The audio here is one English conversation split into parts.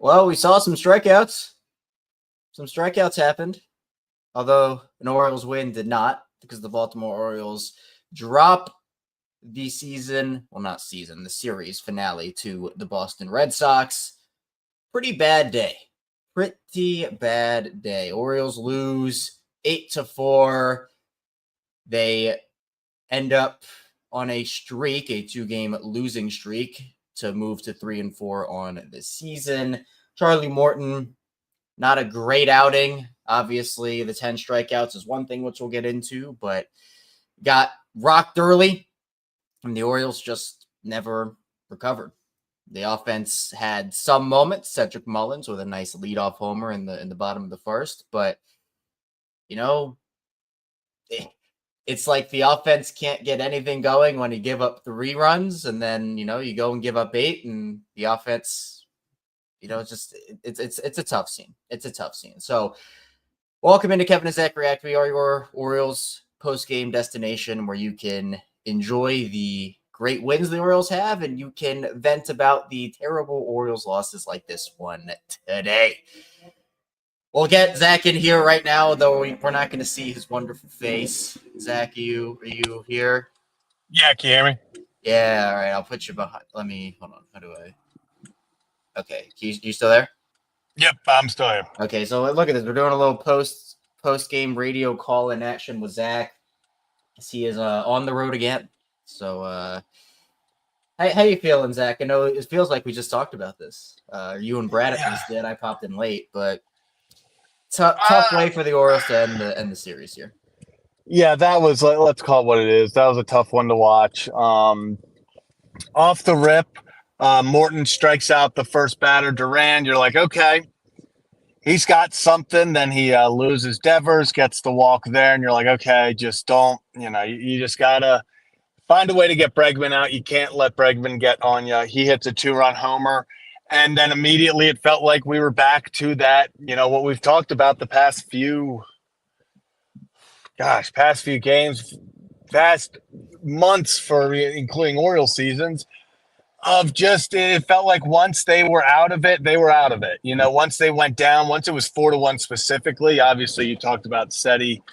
Well, we saw some strikeouts. Some strikeouts happened, although an Orioles win did not, because the Baltimore Orioles drop the the series finale to the Boston Red Sox. Pretty bad day. Orioles lose 8-4. They end up on a streak, a 2-game losing streak, to move to 3-4 on the season. Charlie Morton, not a great outing. Obviously, the 10 strikeouts is one thing, which we'll get into, but got rocked early, and the Orioles just never recovered. The offense had some moments. Cedric Mullins with a nice leadoff homer in the bottom of the first, but it's like the offense can't get anything going when you give up 3 runs, and then you go and give up 8, and the offense, it's a tough scene. It's a tough scene. So, welcome into Kevin and Zach React. We are your Orioles post-game destination where you can enjoy the great wins the Orioles have, and you can vent about the terrible Orioles losses like this one today. We'll get Zach in here right now, though we're not going to see his wonderful face. Zach, are you here? Yeah, can you hear me? Yeah, all right. I'll put you behind. Hold on. How do I? Okay, you still there? Yep, I'm still here. Okay, so look at this. We're doing a little post-game radio call in action with Zach. He is on the road again. So, how you feeling, Zach? I know it feels like we just talked about this. You and Brad at least did. I popped in late, but tough way for the Orioles to end the series here. Yeah, that was, let's call it what it is. That was a tough one to watch. Off the rip, Morton strikes out the first batter, Duran. You're like, okay, he's got something. Then he loses Devers, gets the walk there, and you're like, okay, just don't, you just got to find a way to get Bregman out. You can't let Bregman get on you. He hits a 2-run homer. And then immediately it felt like we were back to that, what we've talked about the past few games, past months including Orioles seasons, of just, it felt like once they were out of it, they were out of it. Once they went down, once it was 4-1 specifically, obviously you talked about Seti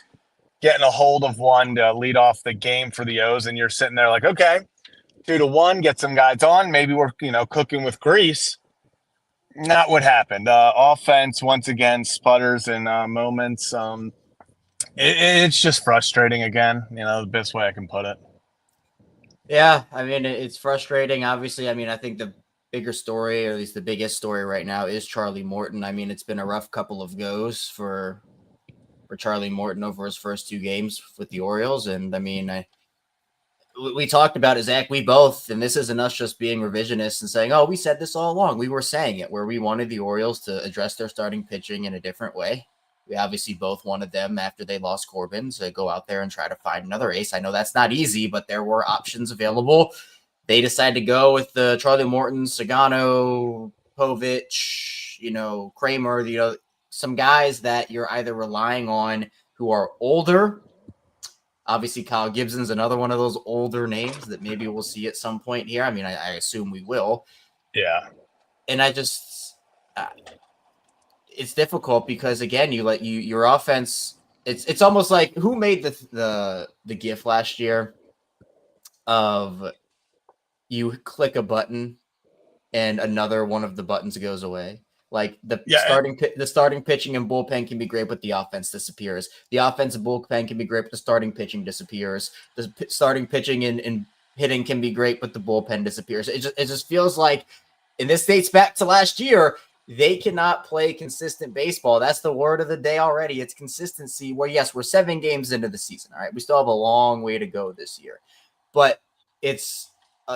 getting a hold of one to lead off the game for the O's, and you're sitting there like, okay, 2-1, get some guys on. Maybe we're, cooking with grease. Not what happened. Offense, once again, sputters in moments. It's just frustrating again, the best way I can put it. Yeah, I mean, it's frustrating. Obviously, I mean, I think the bigger story, or at least the biggest story right now, is Charlie Morton. I mean, it's been a rough couple of goes for Charlie Morton over his first 2 games with the Orioles. And I mean, we talked about it, Zach. We both, and this isn't us just being revisionists and saying, oh, we said this all along. We were saying it, where we wanted the Orioles to address their starting pitching in a different way. We obviously both wanted them, after they lost Corbin, to go out there and try to find another ace. I know that's not easy, but there were options available. They decided to go with the Charlie Morton, Sagano, Povich, Kramer, some guys that you're either relying on who are older. Obviously, Kyle Gibson's another one of those older names that maybe we'll see at some point here. I mean, I assume we will. Yeah. And I just, it's difficult because, again, your offense, it's almost like, who made the GIF last year of you click a button and another one of the buttons goes away? Like the starting pitching and bullpen can be great, but the offense disappears. The offensive bullpen can be great, but the starting pitching disappears. The starting pitching and hitting can be great, but the bullpen disappears. It just feels like, and this dates back to last year, they cannot play consistent baseball. That's the word of the day already. It's consistency. Well, yes, we're 7 games into the season. All right, we still have a long way to go this year, but it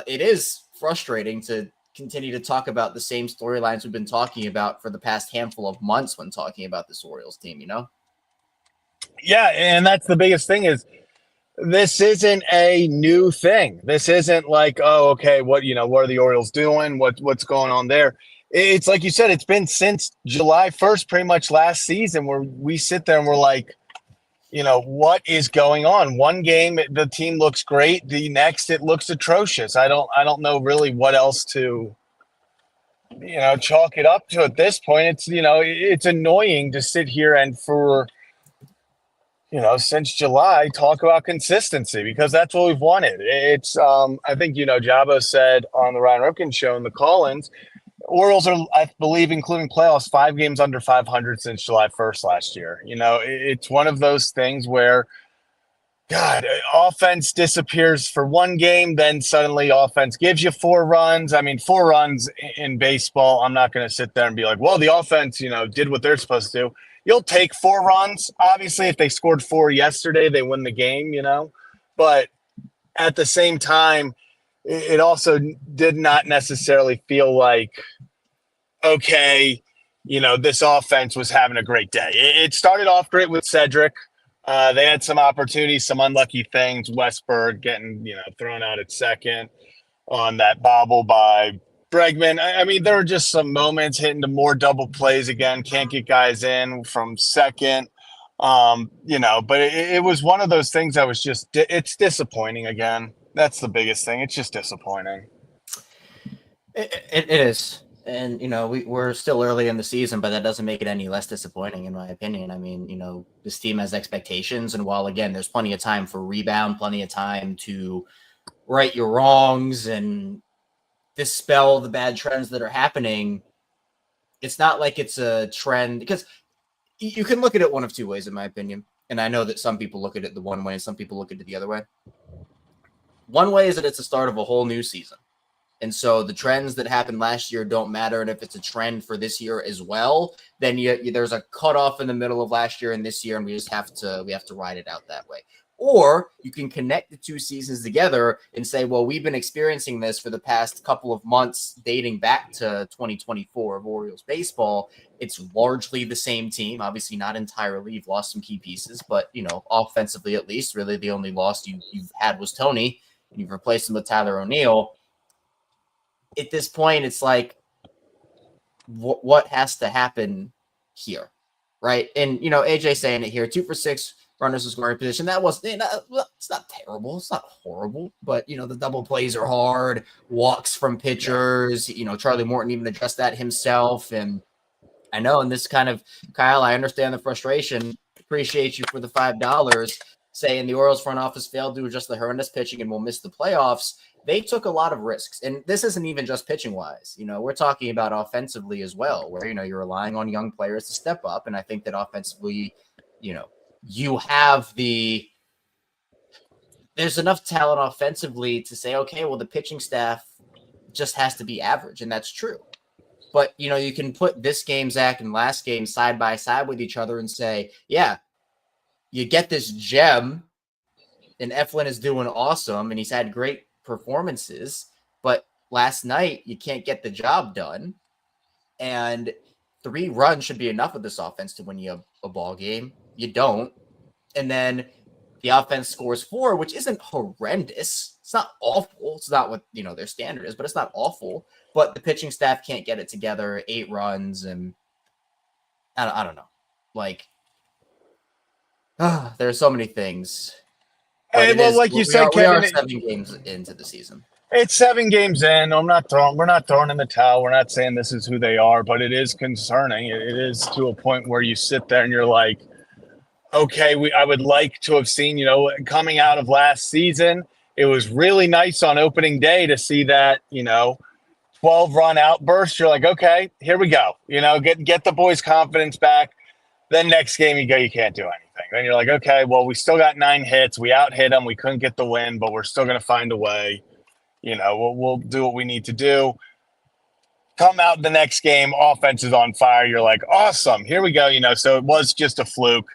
is frustrating to continue to talk about the same storylines we've been talking about for the past handful of months when talking about this Orioles team, Yeah, and that's the biggest thing is this isn't a new thing. This isn't like, oh, okay, what are the Orioles doing? What's going on there? It's like you said, it's been since July 1st, pretty much last season, where we sit there and we're like, what is going on? One game the team looks great, the next it looks atrocious. I don't know really what else to chalk it up to at this point. It's annoying to sit here and for since July, talk about consistency because that's what we've wanted. I think, Jabo said on the Ryan Ripken show in the Collins, Orioles are, I believe, including playoffs, 5 games under 500 since July 1st last year. It's one of those things where, God, offense disappears for one game, then suddenly offense gives you 4 runs. I mean, 4 runs in baseball, I'm not going to sit there and be like, well, the offense, did what they're supposed to do. You'll take 4 runs. Obviously, if they scored 4 yesterday, they win the game. But at the same time, it also did not necessarily feel like, okay, this offense was having a great day. It started off great with Cedric. They had some opportunities, some unlucky things. Westberg getting, thrown out at second on that bobble by Bregman. I mean, there were just some moments hitting to more double plays again. Can't get guys in from second. But it was one of those things that was just, it's disappointing again. That's the biggest thing. It's just disappointing. It is. And, we're still early in the season, but that doesn't make it any less disappointing, in my opinion. I mean, this team has expectations. And while, again, there's plenty of time for rebound, plenty of time to right your wrongs and dispel the bad trends that are happening, it's not like it's a trend because you can look at it one of two ways, in my opinion. And I know that some people look at it the one way and some people look at it the other way. One way is that it's the start of a whole new season. And so the trends that happened last year don't matter. And if it's a trend for this year as well, then there's a cutoff in the middle of last year and this year, and we have to ride it out that way. Or you can connect the two seasons together and say, well, we've been experiencing this for the past couple of months dating back to 2024 of Orioles baseball. It's largely the same team. Obviously not entirely. You've lost some key pieces, but, offensively at least, really the only loss you've had was Tony, and you've replaced him with Tyler O'Neill. At this point, it's like, what has to happen here, right? And, AJ saying it here, 2 for 6 runners in scoring position. That was, it's not terrible. It's not horrible, but, the double plays are hard, walks from pitchers. Charlie Morton even addressed that himself. And I know, and this kind of, Kyle, I understand the frustration. Appreciate you for the $5, saying the Orioles front office failed to adjust the horrendous pitching and will miss the playoffs. They took a lot of risks, and this isn't even just pitching wise. We're talking about offensively as well, where, you're relying on young players to step up. And I think that offensively, you have there's enough talent offensively to say, okay, well, the pitching staff just has to be average. And that's true. But, you can put this game, Zach, and last game side by side with each other and say, yeah, you get this gem and Eflin is doing awesome and he's had great performances, but last night you can't get the job done, and 3 runs should be enough of this offense to win you a ball game. You don't, and then the offense scores 4, which isn't horrendous. It's not awful. It's not what their standard is, but it's not awful. But the pitching staff can't get it together. 8 runs, and I don't know. Like, there's so many things. Hey, well, like you said, Kevin, we are 7 games into the season. It's 7 games in. We're not throwing in the towel. We're not saying this is who they are, but it is concerning. It is to a point where you sit there and you're like, okay, I would like to have seen, coming out of last season, it was really nice on opening day to see that, 12-run outburst. You're like, okay, here we go. Get the boys' confidence back. Then next game you can't do anything. Then you're like, okay, well, we still got 9 hits. We out-hit them. We couldn't get the win, but we're still going to find a way. We'll do what we need to do. Come out the next game, offense is on fire. You're like, awesome. Here we go. So it was just a fluke.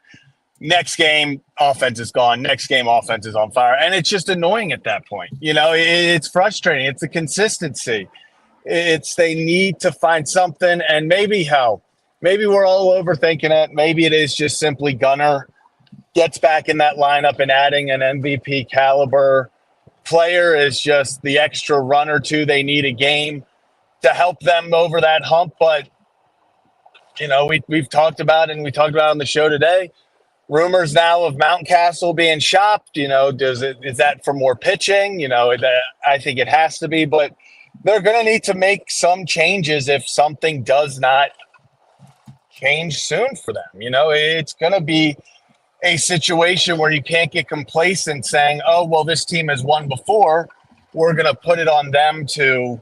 Next game, offense is gone. Next game, offense is on fire. And it's just annoying at that point. It's frustrating. It's the consistency. They need to find something, and maybe we're all overthinking it. Maybe it is just simply Gunnar gets back in that lineup and adding an MVP caliber player is just the extra run or two they need a game to help them over that hump. But, we've talked about it, and we talked about it on the show today. Rumors now of Mountcastle being shopped. Is that for more pitching? I think it has to be, but they're going to need to make some changes if something does not change soon for them. It's going to be a situation where you can't get complacent saying, oh, well, this team has won before. We're going to put it on them to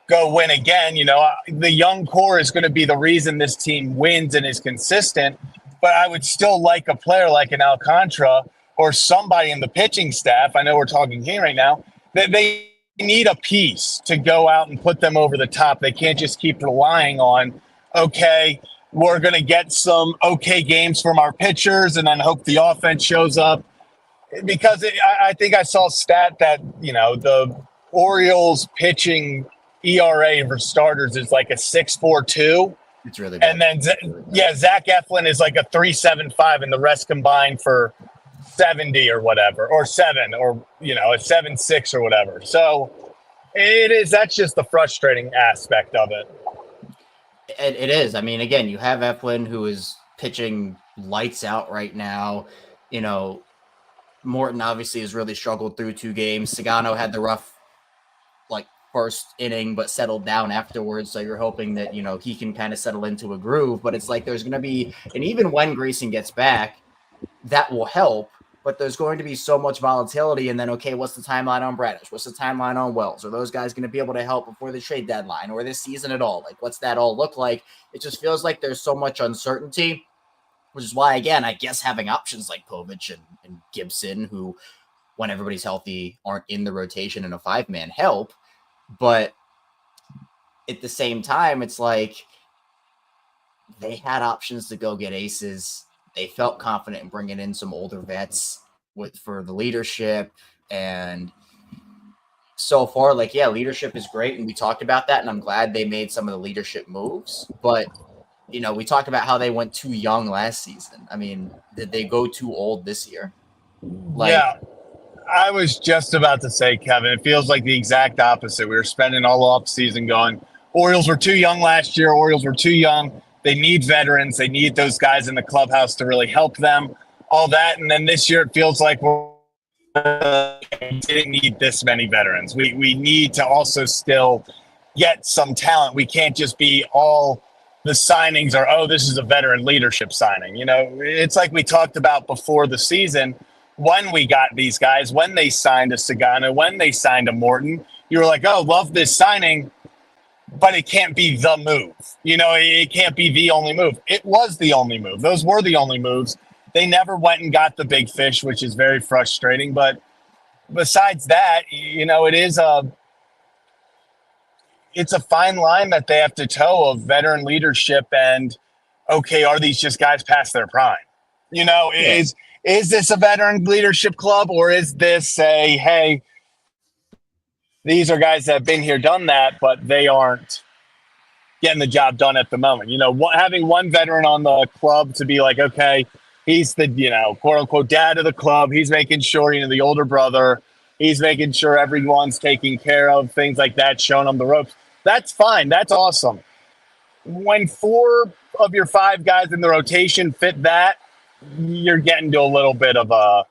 go win again. The young core is going to be the reason this team wins and is consistent. But I would still like a player like an Alcantara or somebody in the pitching staff. I know we're talking here right now, that they need a piece to go out and put them over the top. They can't just keep relying on, okay, we're going to get some okay games from our pitchers and then hope the offense shows up. Because I think I saw a stat that, the Orioles pitching ERA for starters is like a 6.42. It's really bad. And then, Zach Eflin is like a 3.75, and the rest combined for 70 or whatever, or 7, or, a 7.6 or whatever. So that's just the frustrating aspect of it. It is. I mean, again, you have Eflin, who is pitching lights out right now. Morton obviously has really struggled through 2 games. Sagano had the rough, first inning, but settled down afterwards. So you're hoping that, he can kind of settle into a groove. But it's like there's going to be, and even when Grayson gets back, that will help. But there's going to be so much volatility. And then, okay, what's the timeline on Bradish? What's the timeline on Wells? Are those guys going to be able to help before the trade deadline or this season at all? What's that all look like? It just feels like there's so much uncertainty, which is why, again, I guess having options like Povich and Gibson, who, when everybody's healthy, aren't in the rotation in a 5-man help. But at the same time, it's like they had options to go get aces. They felt confident in bringing in some older vets for the leadership. And so far, leadership is great. And we talked about that. And I'm glad they made some of the leadership moves. But, we talked about how they went too young last season. I mean, did they go too old this year? Yeah. I was just about to say, Kevin, it feels like the exact opposite. We were spending all off season going, Orioles were too young last year. Orioles were too young. They need veterans. They need those guys in the clubhouse to really help them, all that. And then this year it feels like we didn't need this many veterans. We need to also still get some talent. We can't just be all the signings are, oh, this is a veteran leadership signing. It's like we talked about before the season when we got these guys, when they signed a Sagano, when they signed a Morton. You were like, oh, love this signing. But it can't be the move. It can't be the only move. It was the only move. Those were the only moves. They never went and got the big fish, which is very frustrating. But besides that, it's a fine line that they have to toe of veteran leadership and, okay, are these just guys past their prime? Is this a veteran leadership club, or is this a, hey, these are guys that have been here, done that, but they aren't getting the job done at the moment. Having one veteran on the club to be like, okay, he's the, quote unquote dad of the club. He's making sure, the older brother, he's making sure everyone's taken care of, things like that, showing them the ropes. That's fine. That's awesome. When 4 of your 5 guys in the rotation fit that, you're getting to a little bit of a,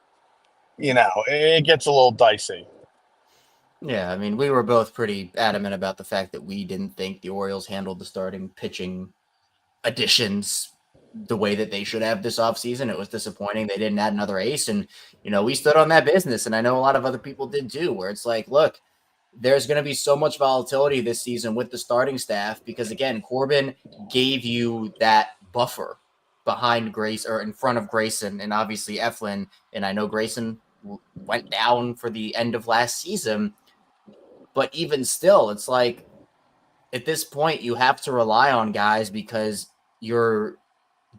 it gets a little dicey. Yeah, I mean, we were both pretty adamant about the fact that we didn't think the Orioles handled the starting pitching additions the way that they should have this offseason. It was disappointing they didn't add another ace. And, we stood on that business. And I know a lot of other people did too, where it's like, look, there's going to be so much volatility this season with the starting staff because, again, Corbin gave you that buffer behind Grace or in front of Grayson and obviously Eflin. And I know Grayson went down for the end of last season. But even still, it's like at this point, you have to rely on guys because you're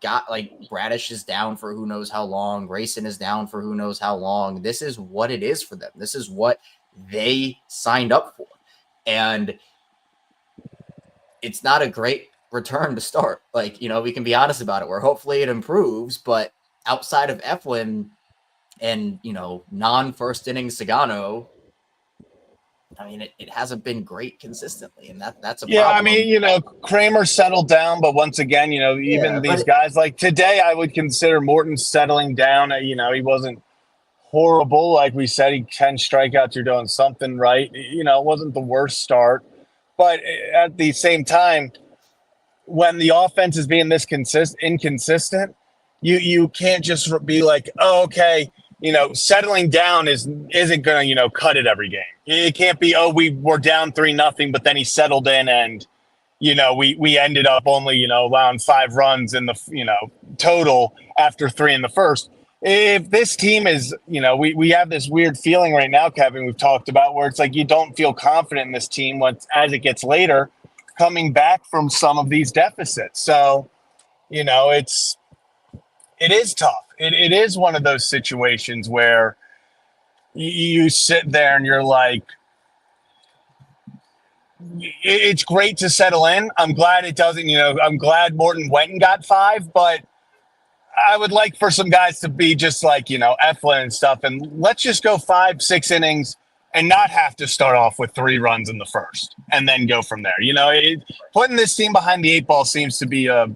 got Bradish is down for who knows how long. Grayson is down for who knows how long. This is what it is for them. This is what they signed up for. And it's not a great return to start. We can be honest about it, where hopefully it improves. But outside of Eflin and, non-first inning Sagano, I mean, it hasn't been great consistently, and that's a problem. I mean, Kramer settled down, but once again, even these guys, like today, I would consider Morton settling down. He wasn't horrible. Like we said, he 10 strikeouts, you're doing something right. It wasn't the worst start. But at the same time, when the offense is being this inconsistent, you can't just be like, oh, okay, settling down isn't going to cut it every game. It can't be, oh, we were down 3-0, but then he settled in and we ended up only allowing 5 runs in the total after 3 in the first. If this team is, we have this weird feeling right now, Kevin, we've talked about, where it's like you don't feel confident in this team as it gets later, coming back from some of these deficits. So, it is tough. It is one of those situations where you sit there and you're like, it's great to settle in. I'm glad it doesn't, I'm glad Morton went and got 5, but I would like for some guys to be just like, Eflin and stuff, and let's just go 5-6 innings and not have to start off with 3 runs in the first and then go from there. Putting this team behind the 8 ball seems to be a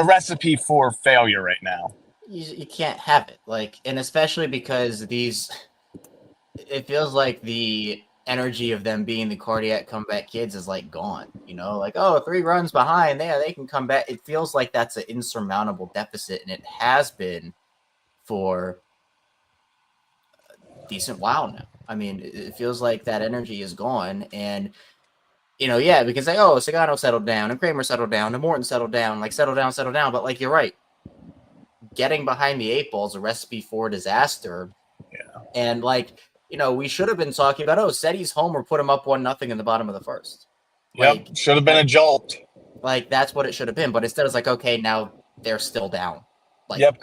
recipe for failure right now. You can't have it, and especially because it feels like the energy of them being the cardiac comeback kids is gone, 3 runs behind, they can come back. It feels like that's an insurmountable deficit, and it has been for a decent while now. I mean, it feels like that energy is gone, and because Sagano settled down and Kramer settled down and Morton settled down, settle down, but you're right, getting behind the 8 ball is a recipe for disaster. Yeah. And we should have been talking about, Setty's homer put him up 1-0 in the bottom of the first. Yep, should have been a jolt. That's what it should have been. But instead, it's okay, now they're still down.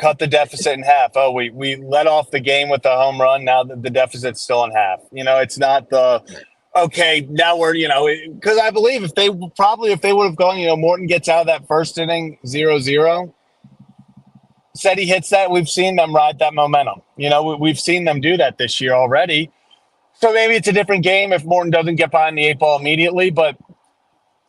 Cut the deficit in half. Oh, we let off the game with the home run. Now the deficit's still in half. It's not okay, now we're, because I believe if they would have gone, Morton gets out of that first inning 0-0. Said he hits that. We've seen them ride that momentum. We've seen them do that this year already. So maybe it's a different game if Morton doesn't get behind the 8 ball immediately. But,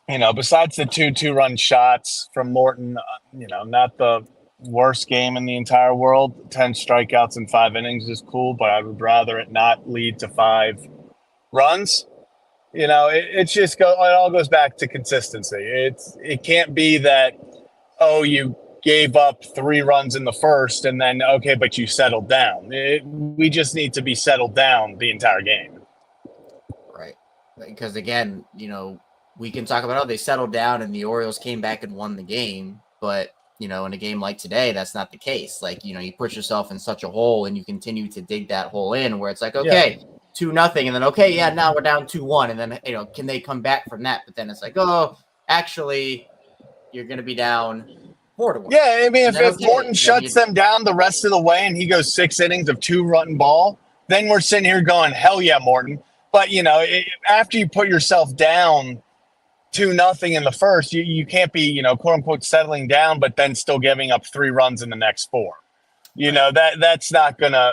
besides the 2-run shots from Morton, not the worst game in the entire world. 10 strikeouts in 5 innings is cool, but I would rather it not lead to 5 runs. It's just it all goes back to consistency. It can't be that, you gave up 3 runs in the first and then, okay, but you settled down. We just need to be settled down the entire game. Right. Because again, we can talk about how they settled down and the Orioles came back and won the game, but in a game like today, that's not the case. You put yourself in such a hole and you continue to dig that hole in where it's okay, 2-0, and then now we're down 2-1, and then can they come back from that? But then it's actually you're going to be down 4-1. Yeah, I mean, if Morton shuts them down the rest of the way and he goes 6 innings of 2-run ball, then we're sitting here going, hell yeah, Morton. But after you put yourself down 2-0 in the first, you can't be quote unquote settling down, but then still giving up 3 runs in the next 4. That's not gonna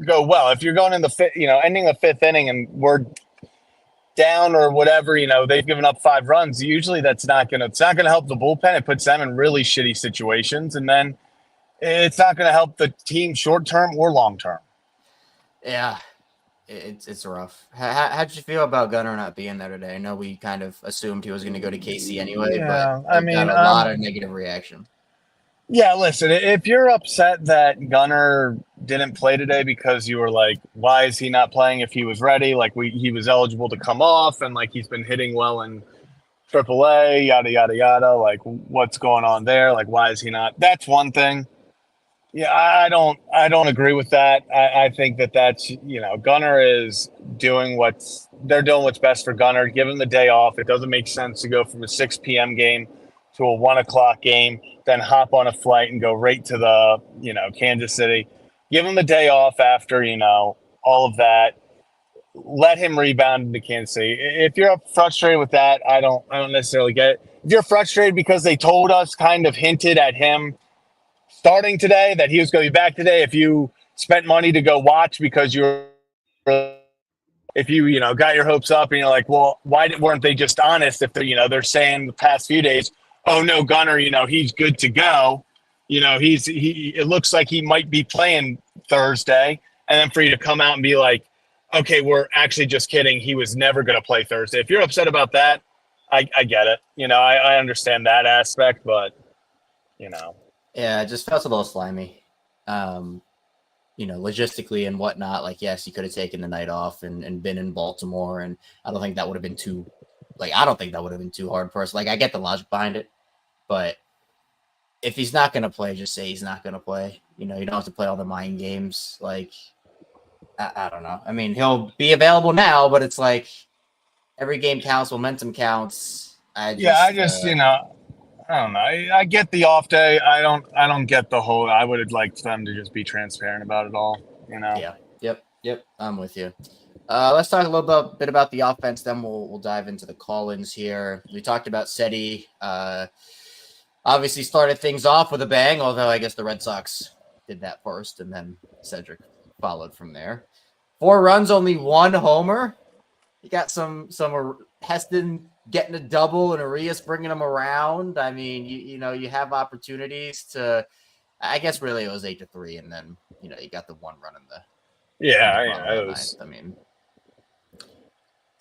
go well. If you're going in the ending the 5th inning and we're down or whatever, they've given up 5 runs. Usually it's not gonna help the bullpen. It puts them in really shitty situations, and then it's not gonna help the team short term or long term. Yeah, it's rough. How'd you feel about Gunnar not being there today? I know we kind of assumed he was going to go to KC anyway, but I mean, got a lot of negative reaction. Yeah, listen, if you're upset that Gunnar didn't play today because you were like, why is he not playing if he was ready? He was eligible to come off and he's been hitting well in AAA, yada, yada, yada. What's going on there? Why is he not? That's one thing. Yeah, I don't agree with that. I think that's, Gunnar is doing they're doing what's best for Gunnar. Give him the day off. It doesn't make sense to go from a 6 p.m. game to a 1 o'clock game, then hop on a flight and go right to the, Kansas City. Give him the day off after, all of that. Let him rebound into Kansas City. If you're frustrated with that, I don't necessarily get it. If you're frustrated because they told us, kind of hinted at him starting today, that he was going to be back today, if you spent money to go watch because if you got your hopes up and you're like, well, why weren't they just honest if they're saying the past few days, oh no, Gunnar, he's good to go. It looks like he might be playing Thursday, and then for you to come out and be like, okay, we're actually just kidding. He was never going to play Thursday. If you're upset about that, I get it. I understand that aspect, but Yeah, it just felt a little slimy. Logistically and whatnot. Like, yes, he could have taken the night off and been in Baltimore, and I don't think that would have been too hard for us. Like, I get the logic behind it, but if he's not gonna play, just say he's not gonna play. You don't have to play all the mind games. Like, I don't know. I mean, he'll be available now, but it's like every game counts, momentum counts. I don't know. I get the off day. I don't get the whole. I would have liked them to just be transparent about it all. Yeah. Yep. I'm with you. Let's talk a little bit about the offense. Then we'll dive into the call-ins here. We talked about Seti. Obviously started things off with a bang. Although I guess the Red Sox did that first, and then Cedric followed from there. 4 runs, only 1 homer. You got some Heston getting a double and Arias bringing them around. I mean, you have opportunities to. I guess really it was 8-3, and then you got the 1 run in the. It was. I mean,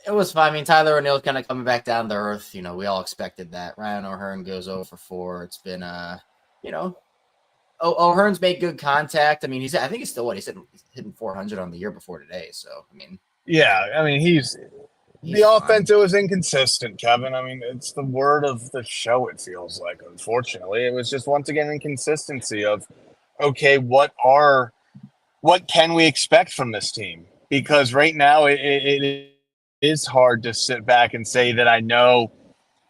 it was fine. I mean, Tyler O'Neill's kind of coming back down to earth. We all expected that. Ryan O'Hearn goes 0 for 4. It's been O'Hearn's made good contact. I mean, I think he's still he's hitting 400 on the year before today. So I mean, yeah, I mean he's the offense. It was inconsistent, Kevin. I mean, it's the word of the show. It feels like, unfortunately, it was just once again inconsistency of, okay, what can we expect from this team? Because right now it is hard to sit back and say that I know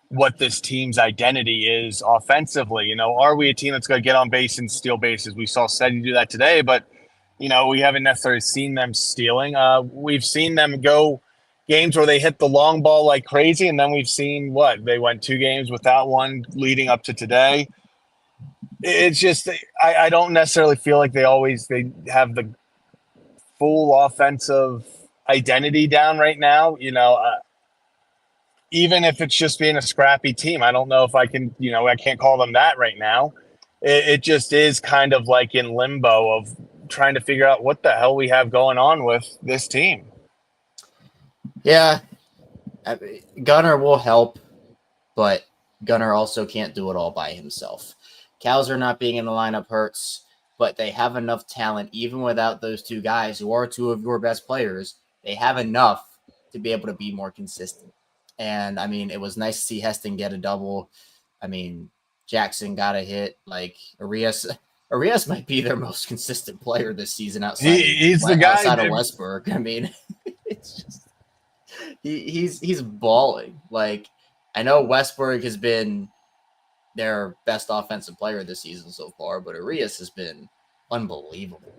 what this team's identity is offensively. Are we a team that's going to get on base and steal bases? We saw Seti do that today, but we haven't necessarily seen them stealing. We've seen them go games where they hit the long ball like crazy, and then we've seen they went 2 games without one leading up to today. It's just I don't necessarily feel like they have the full offensive identity down right now. Even if it's just being a scrappy team, I don't know if I can, I can't call them that right now. It just is kind of like in limbo of trying to figure out what the hell we have going on with this team. Yeah. Gunnar will help, but Gunnar also can't do it all by himself. Cowser not being in the lineup hurts, but they have enough talent, even without those 2 guys who are 2 of your best players. They have enough to be able to be more consistent. And I mean, it was nice to see Heston get a double. I mean, Jackson got a hit. Like Arias might be their most consistent player this season outside of Westberg. I mean, it's just he's balling. Like, I know Westberg has been their best offensive player this season so far, but Arias has been unbelievable.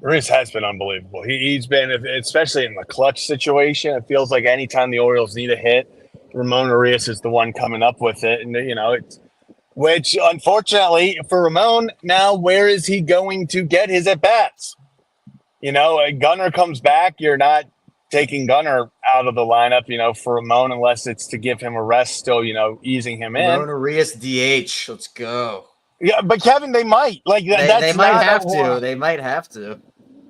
Arias has been unbelievable. He's been, especially in the clutch situation, it feels like anytime the Orioles need a hit, Ramon Arias is the one coming up with it. And, which unfortunately for Ramon, now where is he going to get his at-bats? Gunnar comes back. You're not taking Gunnar out of the lineup, for Ramon, unless it's to give him a rest still, easing him in. Ramon Arias DH. Let's go. Yeah, but Kevin, they might. They might have to. They might have to.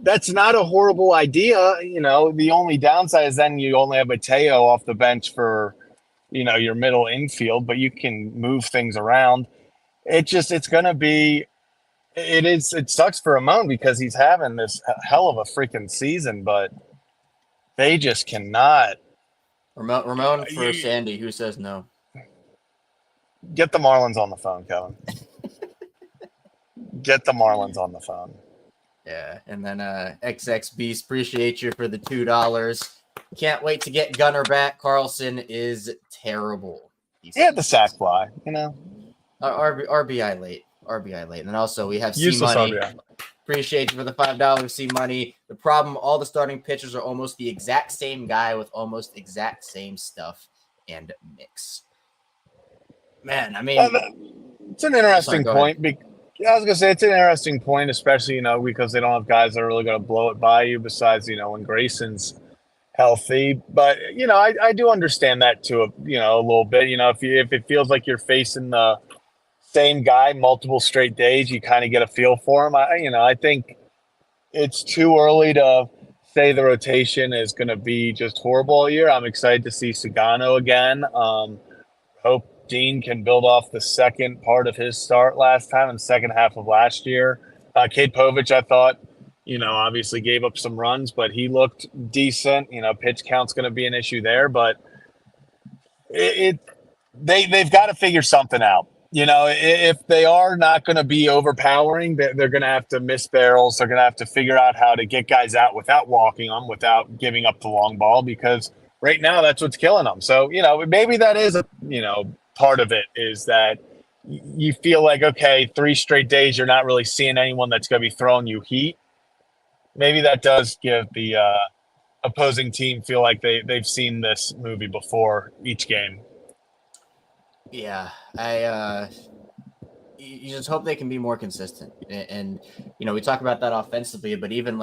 That's not a horrible idea. The only downside is then you only have Mateo off the bench for, your middle infield, but you can move things around. It sucks for Ramon because he's having this hell of a freaking season, but they just cannot. Ramon for Sandy, who says no? Get the Marlins on the phone, Kevin. Get the Marlins on the phone. Yeah, and then XX Beast, appreciate you for the $2. Can't wait to get Gunnar back. Carlson is terrible. He had the sack fly, RBI late. And then also we have C Money. Appreciate you for the $5, C Money. The problem, all the starting pitchers are almost the exact same guy with almost exact same stuff and mix. Man, I mean, it's an interesting point. I was gonna say it's an interesting point, especially because they don't have guys that are really going to blow it by you. Besides, when Grayson's healthy, but I do understand that too. A little bit. If it feels like you're facing the same guy multiple straight days, you kind of get a feel for him. I think it's too early to say the rotation is going to be just horrible all year. I'm excited to see Sagano again. Hope Dean can build off the second part of his start last time and second half of last year. Cade Povich, I thought, obviously gave up some runs, but he looked decent. Pitch count's going to be an issue there, but they've got to figure something out. If they are not going to be overpowering, they're going to have to miss barrels. They're going to have to figure out how to get guys out without walking them, without giving up the long ball, because right now that's what's killing them. So, maybe that is part of it, is that you feel like, okay, 3 straight days, you're not really seeing anyone that's going to be throwing you heat. Maybe that does give the opposing team feel like they've seen this movie before each game. Yeah, you just hope they can be more consistent. And we talk about that offensively, but even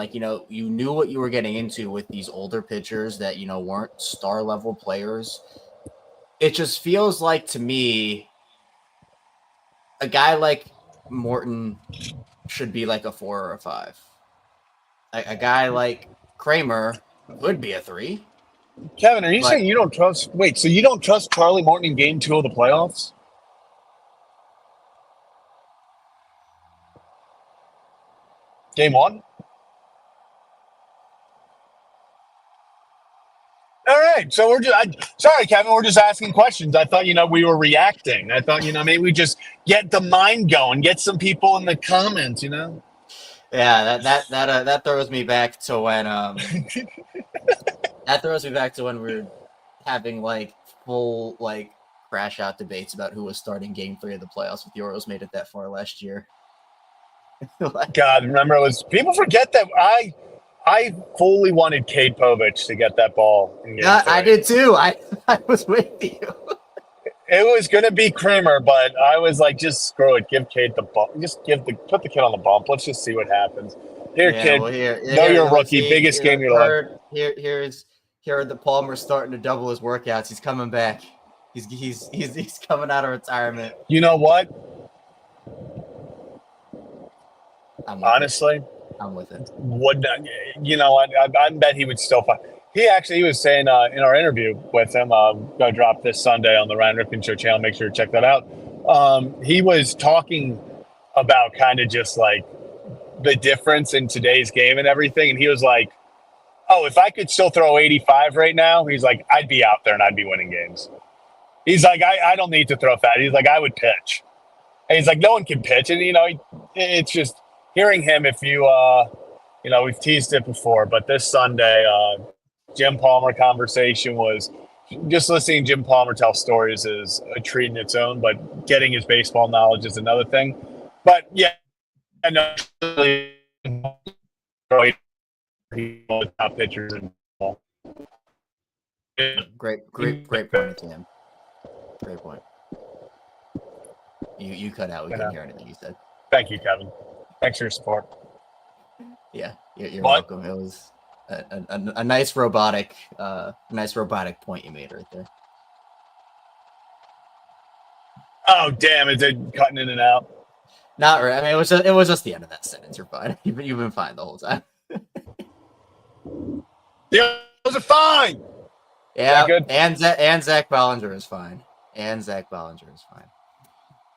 you knew what you were getting into with these older pitchers that, weren't star level players. It just feels like, to me, a guy like Morton should be like a 4 or a 5. A guy like Kramer would be a 3. Kevin, are you saying you don't trust? Wait, so you don't trust Charlie Morton in Game 2 of the playoffs? Game 1? All right, so sorry, Kevin, we're just asking questions. I thought, we were reacting. I thought, maybe we just get the mind going, get some people in the comments, Yeah, that throws me back to when we were having full crash out debates about who was starting Game 3 of the playoffs if the Orioles made it that far last year. God, remember, people forget that I fully wanted Cade Povich to get that ball in Game 3. I did too. I was with you. It was going to be Kramer, but I was like, just screw it. Give Cade the bump. Just put the kid on the bump. Let's just see what happens. Here, kid. Well, you're a rookie. Biggest game of your life. Here the Palmer starting to double his workouts. He's coming back. He's coming out of retirement. You know what? Honestly, I'm with it. Would not, I bet he would still fight. He was saying in our interview with him, going to drop this Sunday on the Ryan Ripken Show channel. Make sure to check that out. He was talking about kind of just like the difference in today's game and everything. And he was like, oh, if I could still throw 85 right now, he's like, I'd be out there and I'd be winning games. He's like, I don't need to throw fat. He's like, I would pitch. And he's like, no one can pitch. And, it's just hearing him, if you, we've teased it before, but this Sunday, Jim Palmer conversation was just listening to Jim Palmer tell stories is a treat in its own, but getting his baseball knowledge is another thing. But yeah, no, top pitchers and great point, Tim. Great point. You cut out. We couldn't hear anything you said. Thank you, Kevin. Thanks for your support. Yeah, you're welcome. It was a nice robotic point you made right there. Oh damn! Is it cutting in and out? Not right. I mean, it was just the end of that sentence. You're fine. You've been fine the whole time. Yeah, those are fine. Yeah, good. And Zach Ballinger is fine.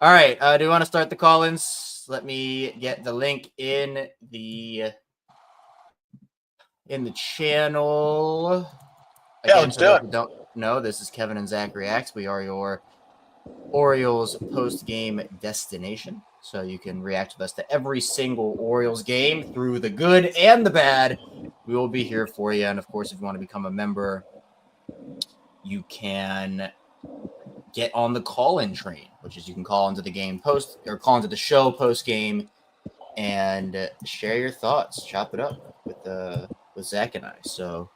All right. Do you want to start the call-ins? Let me get the link in the channel. Again, let's do it. Don't know, this is Kevin and Zach Reacts. We are your Orioles post-game destination. So you can react with us to every single Orioles game through the good and the bad. We will be here for you. And of course, if you want to become a member, you can get on the call-in train, which is you can call into the game call into the show post-game and share your thoughts, chop it up with Zach and I. So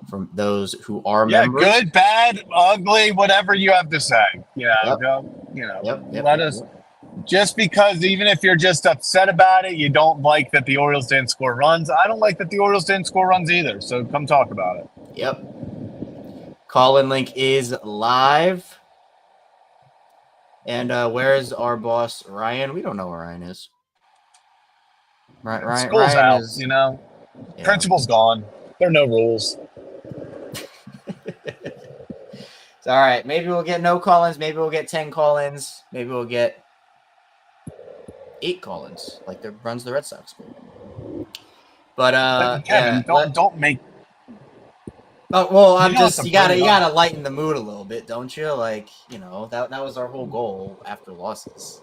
from those who are members, good, bad, ugly, whatever you have to say. Let us. Just because even if you're just upset about it, you don't like that the Orioles didn't score runs. I don't like that the Orioles didn't score runs either. So come talk about it. Yep. Call-in link is live. And where's our boss, Ryan? We don't know where Ryan is. School's Ryan out, is, Principal's gone. There are no rules. It's all right. Maybe we'll get no call-ins. Maybe we'll get 10 call-ins. Maybe we'll get 8 call-ins, like the runs the Red Sox. But Kevin, yeah, don't make. Oh well, I'm You don't have just to you bring it gotta up. lighten the mood a little bit, don't you? Like, that was our whole goal after losses.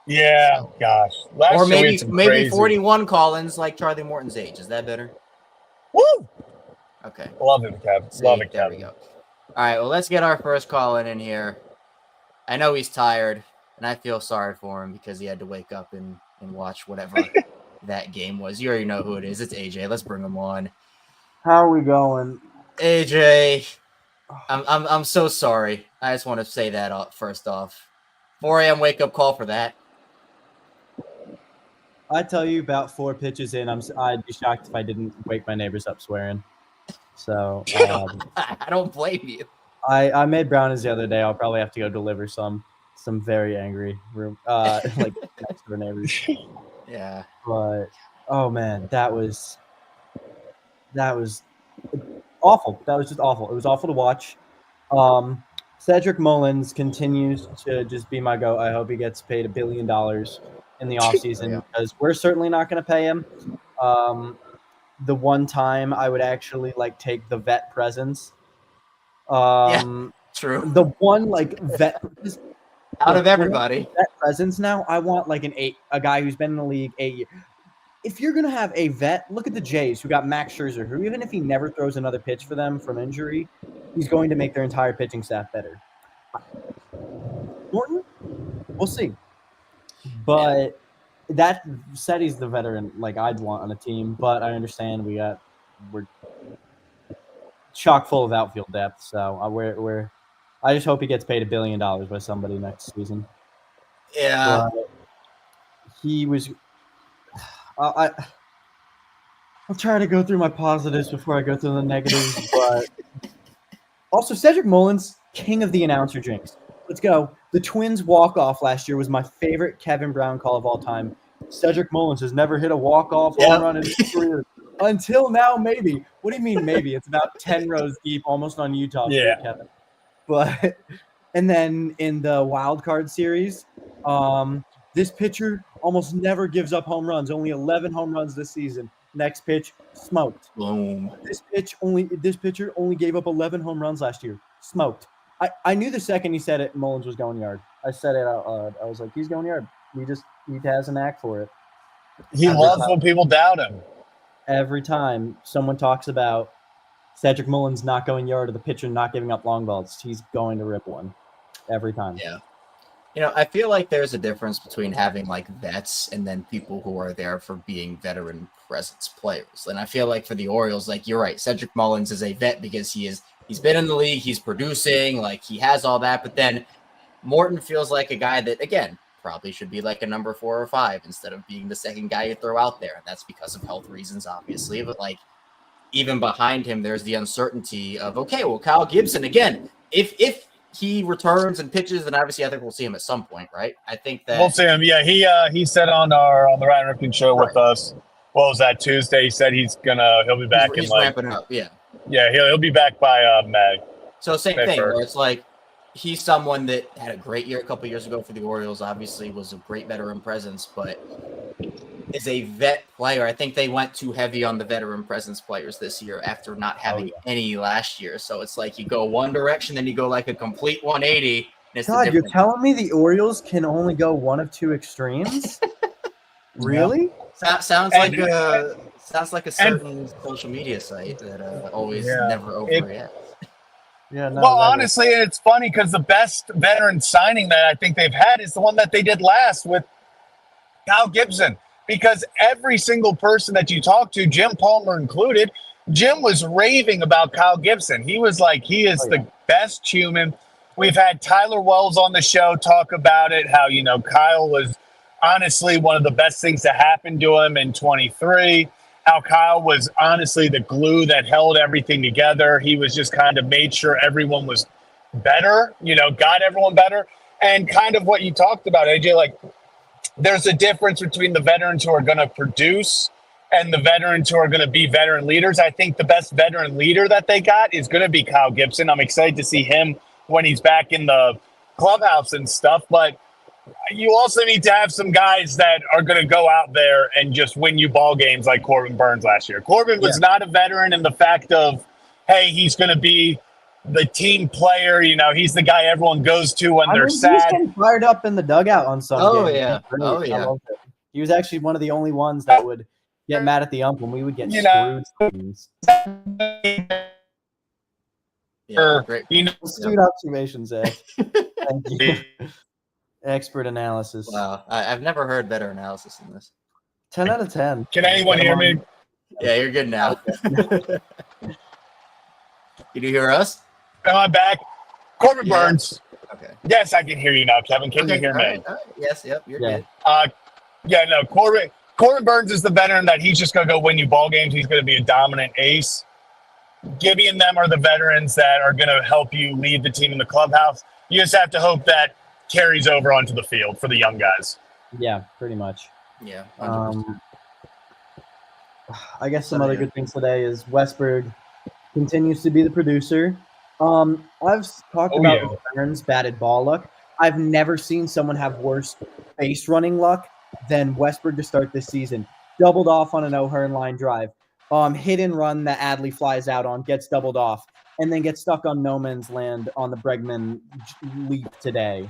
Yeah, So. gosh. Or Last year we maybe had some maybe crazy. 41 call-ins like Charlie Morton's age. Is that better? Woo! Okay. Love it, Kevin. Love See, it, there Kevin. we go. All right, well, let's get our first call-in in here. I know he's tired, and I feel sorry for him because he had to wake up and watch whatever that game was. You already know who it is. It's AJ. Let's bring him on. How are we going? AJ, I'm so sorry. I just want to say that first off. 4 a.m. wake up call for that. I tell you, about 4 pitches in, I'd be shocked if I didn't wake my neighbors up swearing. So I don't blame you. I made brownies the other day. I'll probably have to go deliver some very angry like next door neighbors. Yeah. But oh man, that was awful. That was just awful. It was awful to watch. Cedric Mullins continues to just be my go. I hope he gets paid $1 billion in the offseason because we're certainly not going to pay him. The one time I would actually take the vet presence. Yeah, true. The one vet out of everybody vet presence now. I want a guy who's been in the league 8 years. If you're going to have a vet, look at the Jays who got Max Scherzer, who even if he never throws another pitch for them from injury, he's going to make their entire pitching staff better. Morton, we'll see. But that said, he's the veteran I'd want on a team. But I understand we're chock full of outfield depth. So I just hope he gets paid $1 billion by somebody next season. Yeah. But he was. I'll try to go through my positives before I go through the negatives. But also, Cedric Mullins, king of the announcer jinx. Let's go. The Twins walk-off last year was my favorite Kevin Brown call of all time. Cedric Mullins has never hit a walk-off home run in his career. Until now, maybe. What do you mean maybe? It's about 10 rows deep, almost on Utah Street, Kevin. But and then in the wild card series, this pitcher almost never gives up home runs. Only 11 home runs this season. Next pitch, smoked. Boom. This pitcher only gave up 11 home runs last year. Smoked. I knew the second he said it, Mullins was going yard. I said it out loud. I was like, he's going yard. He has an knack for it. He loves when people doubt him. Every time someone talks about Cedric Mullins not going yard or the pitcher not giving up long balls, he's going to rip one. Every time. Yeah. I feel like there's a difference between having vets and then people who are there for being veteran presence players. And I feel like for the Orioles, you're right, Cedric Mullins is a vet because he's been in the league, he's producing, he has all that. But then Morton feels like a guy that, again, probably should be a number 4 or 5 instead of being the second guy you throw out there. And that's because of health reasons, obviously. But even behind him, there's the uncertainty of, okay, well, Kyle Gibson, again, if he returns and pitches, and obviously I think we'll see him at some point, right? I think that we'll see him. Yeah, he said on the Ryan Ripken show with us. What was that, Tuesday? He said he'll be back he's in ramping up. Yeah, he'll be back by May. So same thing where it's he's someone that had a great year a couple years ago for the Orioles. Obviously, was a great veteran presence, but is a vet player. I think they went too heavy on the veteran presence players this year after not having any last year. So it's you go one direction, then you go a complete 180. And God, you're telling me the Orioles can only go one of two extremes? Really? Sounds like a certain social media site that always never overreacts. Yeah, no, well, honestly, it's funny because the best veteran signing that I think they've had is the one that they did last with Kyle Gibson. Because every single person that you talk to, Jim Palmer included, Jim was raving about Kyle Gibson. He was he is the best human. We've had Tyler Wells on the show talk about it, how, Kyle was honestly one of the best things to happen to him in 23. How Kyle was honestly the glue that held everything together. He was just kind of made sure everyone was better, got everyone better. And kind of what you talked about, AJ, there's a difference between the veterans who are going to produce and the veterans who are going to be veteran leaders. I think the best veteran leader that they got is going to be Kyle Gibson. I'm excited to see him when he's back in the clubhouse and stuff. But you also need to have some guys that are going to go out there and just win you ball games like Corbin Burns last year. Corbin was not a veteran in the fact of, hey, he's going to be the team player. You know, he's the guy everyone goes to when they're sad. He was getting fired up in the dugout on some games. Yeah. Oh, yeah. I loved it. He was actually one of the only ones that would get mad at the ump when we would get screwed. Yeah, great. Astute observations, Ed. Thank you. Expert analysis. Wow, I've never heard better analysis than this. 10 out of 10. Can anyone hear me? Yeah, you're good now. Can you hear us? Am I back? Corbin Burns. Okay. Yes, I can hear you now, Kevin. Can you hear me? All right. Yes, yep, you're good. Corbin Burns is the veteran that he's just going to go win you ball games. He's going to be a dominant ace. Gibby and them are the veterans that are going to help you lead the team in the clubhouse. You just have to hope that carries over onto the field for the young guys. Yeah, pretty much. Yeah. I guess some other good things today is Westberg continues to be the producer. I've talked about Burns' batted ball luck. I've never seen someone have worse base running luck than Westberg to start this season. Doubled off on an O'Hearn line drive. Hit and run that Adley flies out on, gets doubled off, and then gets stuck on no man's land on the Bregman leap today.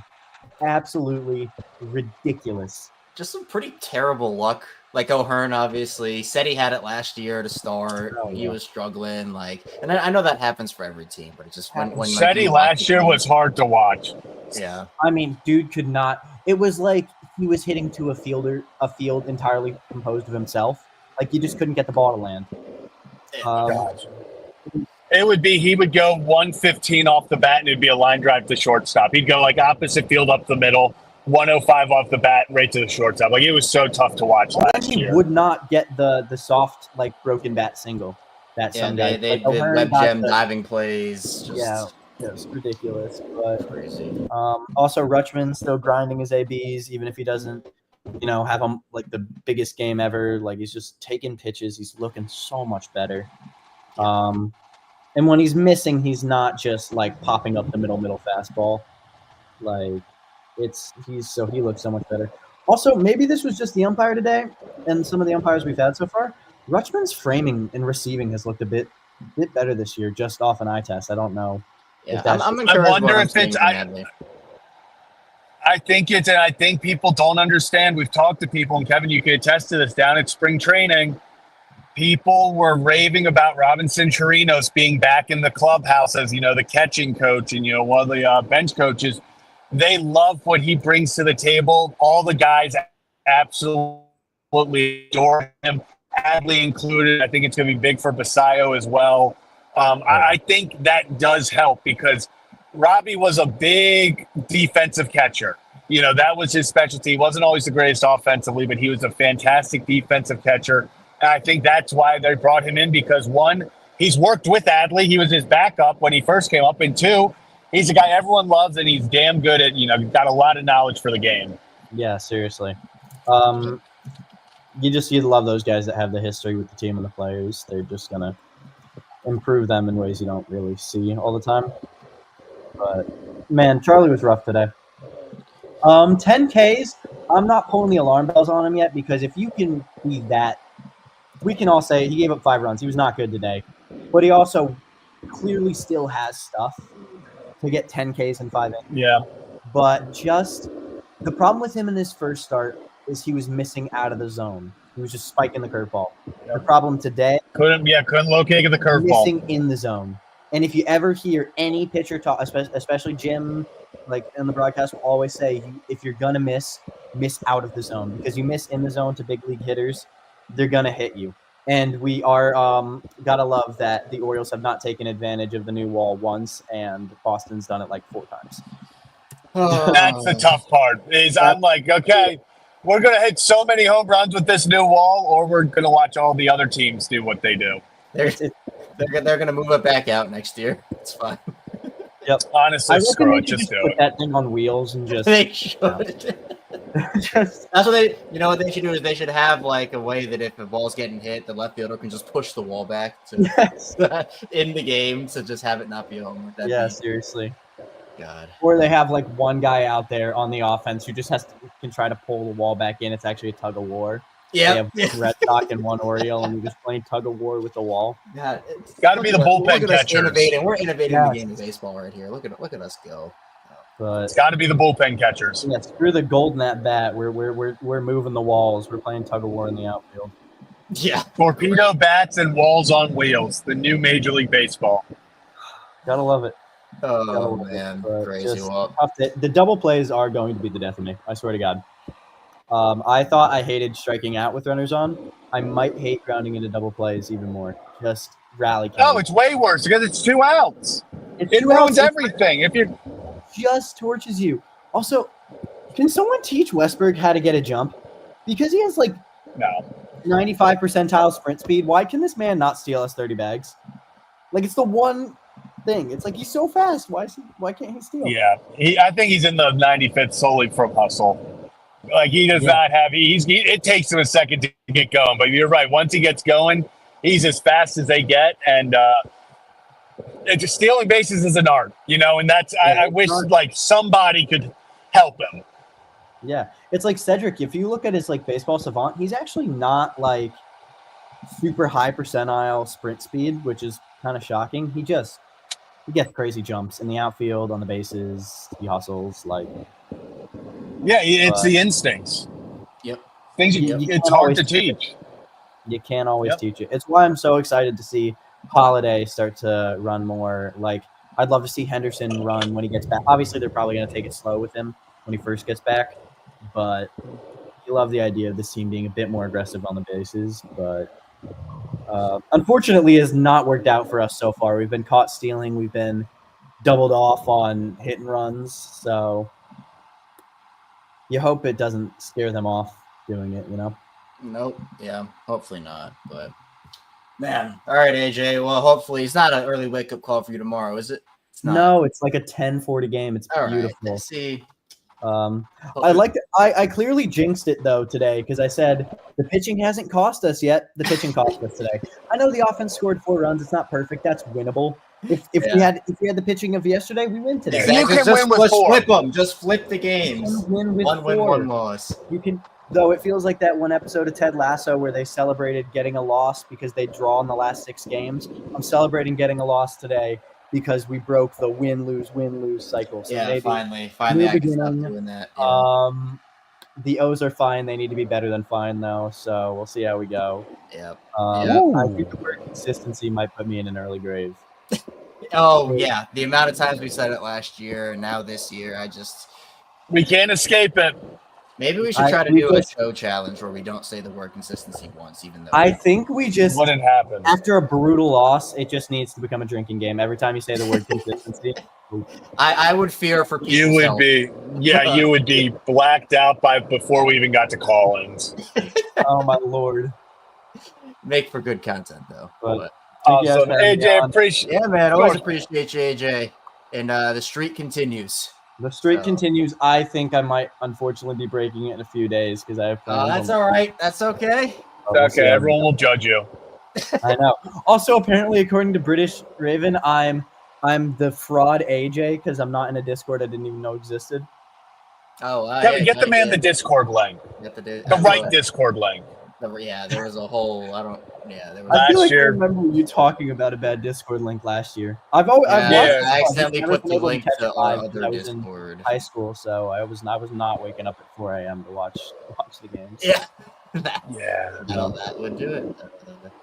Absolutely ridiculous. Just some pretty terrible luck. Like O'Hearn, obviously, said he had it last year to start. He was struggling. And I know that happens for every team, but it's just when Seti last year was hard to watch. Yeah, I mean, dude could not. It was like he was hitting to a field entirely composed of himself. Like he just couldn't get the ball to land. It would be he would go 115 off the bat and it'd be a line drive to shortstop. He'd go like opposite field up the middle, 105 off the bat right to the shortstop. Like it was so tough to watch last year. He would not get the soft broken bat single. That some guy they web gem diving plays. It's ridiculous. But crazy. Also Rutschman still grinding his ABs, even if he doesn't, have him the biggest game ever. Like he's just taking pitches. He's looking so much better. And when he's missing, he's not just popping up the middle fastball. He looks so much better. Also, maybe this was just the umpire today, and some of the umpires we've had so far. Rutschman's framing and receiving has looked a bit better this year, just off an eye test. I don't know. Yeah, I'm encouraged. I wonder if it's. I think it's, and I think people don't understand. We've talked to people, and Kevin, you can attest to this. Down at spring training, people were raving about Robinson Chirinos being back in the clubhouse as the catching coach and one of the bench coaches. They love what he brings to the table. All the guys absolutely adore him, Adley included. I think it's going to be big for Basayo as well. I think that does help because Robbie was a big defensive catcher. That was his specialty. He wasn't always the greatest offensively, but he was a fantastic defensive catcher. And I think that's why they brought him in because, one, he's worked with Adley. He was his backup when he first came up. And two, he's a guy everyone loves, and he's damn good at, got a lot of knowledge for the game. Yeah, seriously. You love those guys that have the history with the team and the players. They're just going to improve them in ways you don't really see all the time. But, man, Charlie was rough today. 10 Ks, I'm not pulling the alarm bells on him yet because if you can be that, we can all say he gave up 5 runs. He was not good today. But he also clearly still has stuff to get 10 Ks in 5 innings. Yeah. But just the problem with him in his first start is he was missing out of the zone. He was just spiking the curveball. Yep. The problem today couldn't locate the curveball. Missing in the zone. And if you ever hear any pitcher talk, especially Jim, in the broadcast, will always say, if you're going to miss out of the zone. Because you miss in the zone to big league hitters, they're going to hit you. And we are got to love that the Orioles have not taken advantage of the new wall once, and Boston's done it 4 times. That's the tough part. I'm like, okay, we're going to hit so many home runs with this new wall, or we're going to watch all the other teams do what they do. They're going to move it back out next year. It's fine. Yep. Honestly, screw it. Just do put it. That thing on wheels and just. They should. Just That's what they. You know what they should do is they should have like a way that if the ball's getting hit, the left fielder can just push the wall back to yes. in the game to just have it not be a home. That'd Yeah, be seriously. God. Or they have like one guy out there on the offense who just can try to pull the wall back in. It's actually a tug of war. They Yeah. have one Red Sox and one Oriole, and you're just playing tug of war with the wall. God, Gotta be the bullpen look at us catchers. innovating. We're innovating the Yes. game of baseball right here. Look at us go. But It's got to be the bullpen catchers. yeah, screw the golden at bat. We're moving the walls. We're playing tug of war in the outfield. Yeah. Torpedo bats and walls on wheels. The new Major League Baseball. Gotta love it. Oh man, But crazy. just Well, the double plays are going to be the death of me. I swear to God. I thought I hated striking out with runners on. I might hate grounding into double plays even more. Just rally. No, it's way worse because it's 2 outs. It's It 2 ruins outs. everything. If you're Just torches you. Also, can someone teach Westberg how to get a jump? Because he has like no, 95 percentile sprint speed. Why can this man not steal us 30 bags? Like, it's the one thing. It's like he's so fast. Why can't he steal? yeah, I think he's in the 95th solely from hustle. Like he does not have. It takes him a second to get going, but you're right. Once he gets going, he's as fast as they get, and just stealing bases is an art, and that's. I wish like somebody could help him. Yeah, it's like Cedric. If you look at his like baseball savant, he's actually not like super high percentile sprint speed, which is kind of shocking. He gets crazy jumps in the outfield, on the bases. He hustles like. Yeah, it's the instincts. Yep. Things it's hard to teach. You can't always teach it. It's why I'm so excited to see Holiday start to run more. Like, I'd love to see Henderson run when he gets back. Obviously, they're probably going to take it slow with him when he first gets back, but you love the idea of this team being a bit more aggressive on the bases. But unfortunately, has not worked out for us so far. We've been caught stealing. We've been doubled off on hit and runs. So you hope it doesn't scare them off doing it, Nope. Yeah. Hopefully not. But man. All right, AJ. Well, hopefully it's not an early wake up call for you tomorrow, is it? It's not. No, it's like a 10-40 game. It's All beautiful. right. Let's see. I clearly jinxed it though today because I said the pitching hasn't cost us yet. The pitching cost us today. I know the offense scored 4 runs. It's not perfect. That's winnable. If we had the pitching of yesterday, we win today. Exactly. You can win with 4. Flip them. Just flip the You games. can win with One 4. win, one loss. You can, though. It feels like that one episode of Ted Lasso where they celebrated getting a loss because they draw in the last 6 games. I'm celebrating getting a loss today because we broke the win-lose cycle. So Yeah, maybe finally, new I can stop beginning. doing that. Yeah. The O's are fine. They need to be better than fine, though. So we'll see how we go. Yep. I think the word consistency might put me in an early grave. Oh yeah, the amount of times we said it last year and now this year, We can't escape it. maybe we should try to do a show challenge where we don't say the word consistency once, even though I think we just Wouldn't happen. after a brutal loss, it just needs to become a drinking game. Every time you say the word consistency, I would fear for people's You would health. you would be blacked out before we even got to call-ins. oh my lord! Make for good content though. But- Awesome. Yes, AJ, appreciate. Yeah, man, always appreciate you, AJ. And the streak continues. The streak So- continues. I think I might unfortunately be breaking it in a few days because I have plans. That's all right. That's okay. We'll see Okay, how- everyone will judge you. I know. Also, apparently, according to British Raven, I'm the fraud AJ because I'm not in a Discord I didn't even know existed. Oh, Get the man the Discord link. The right Discord link. Yeah, there was a whole. There was. I feel Last like year- I remember you talking about a bad Discord link last year. I've watched Yeah, it, I but accidentally I've never put been the able link catch to it our live 'cause other I was in Discord. high school, so I was not waking up at 4 a.m. to watch the games. Yeah. Yeah. No, that would do it.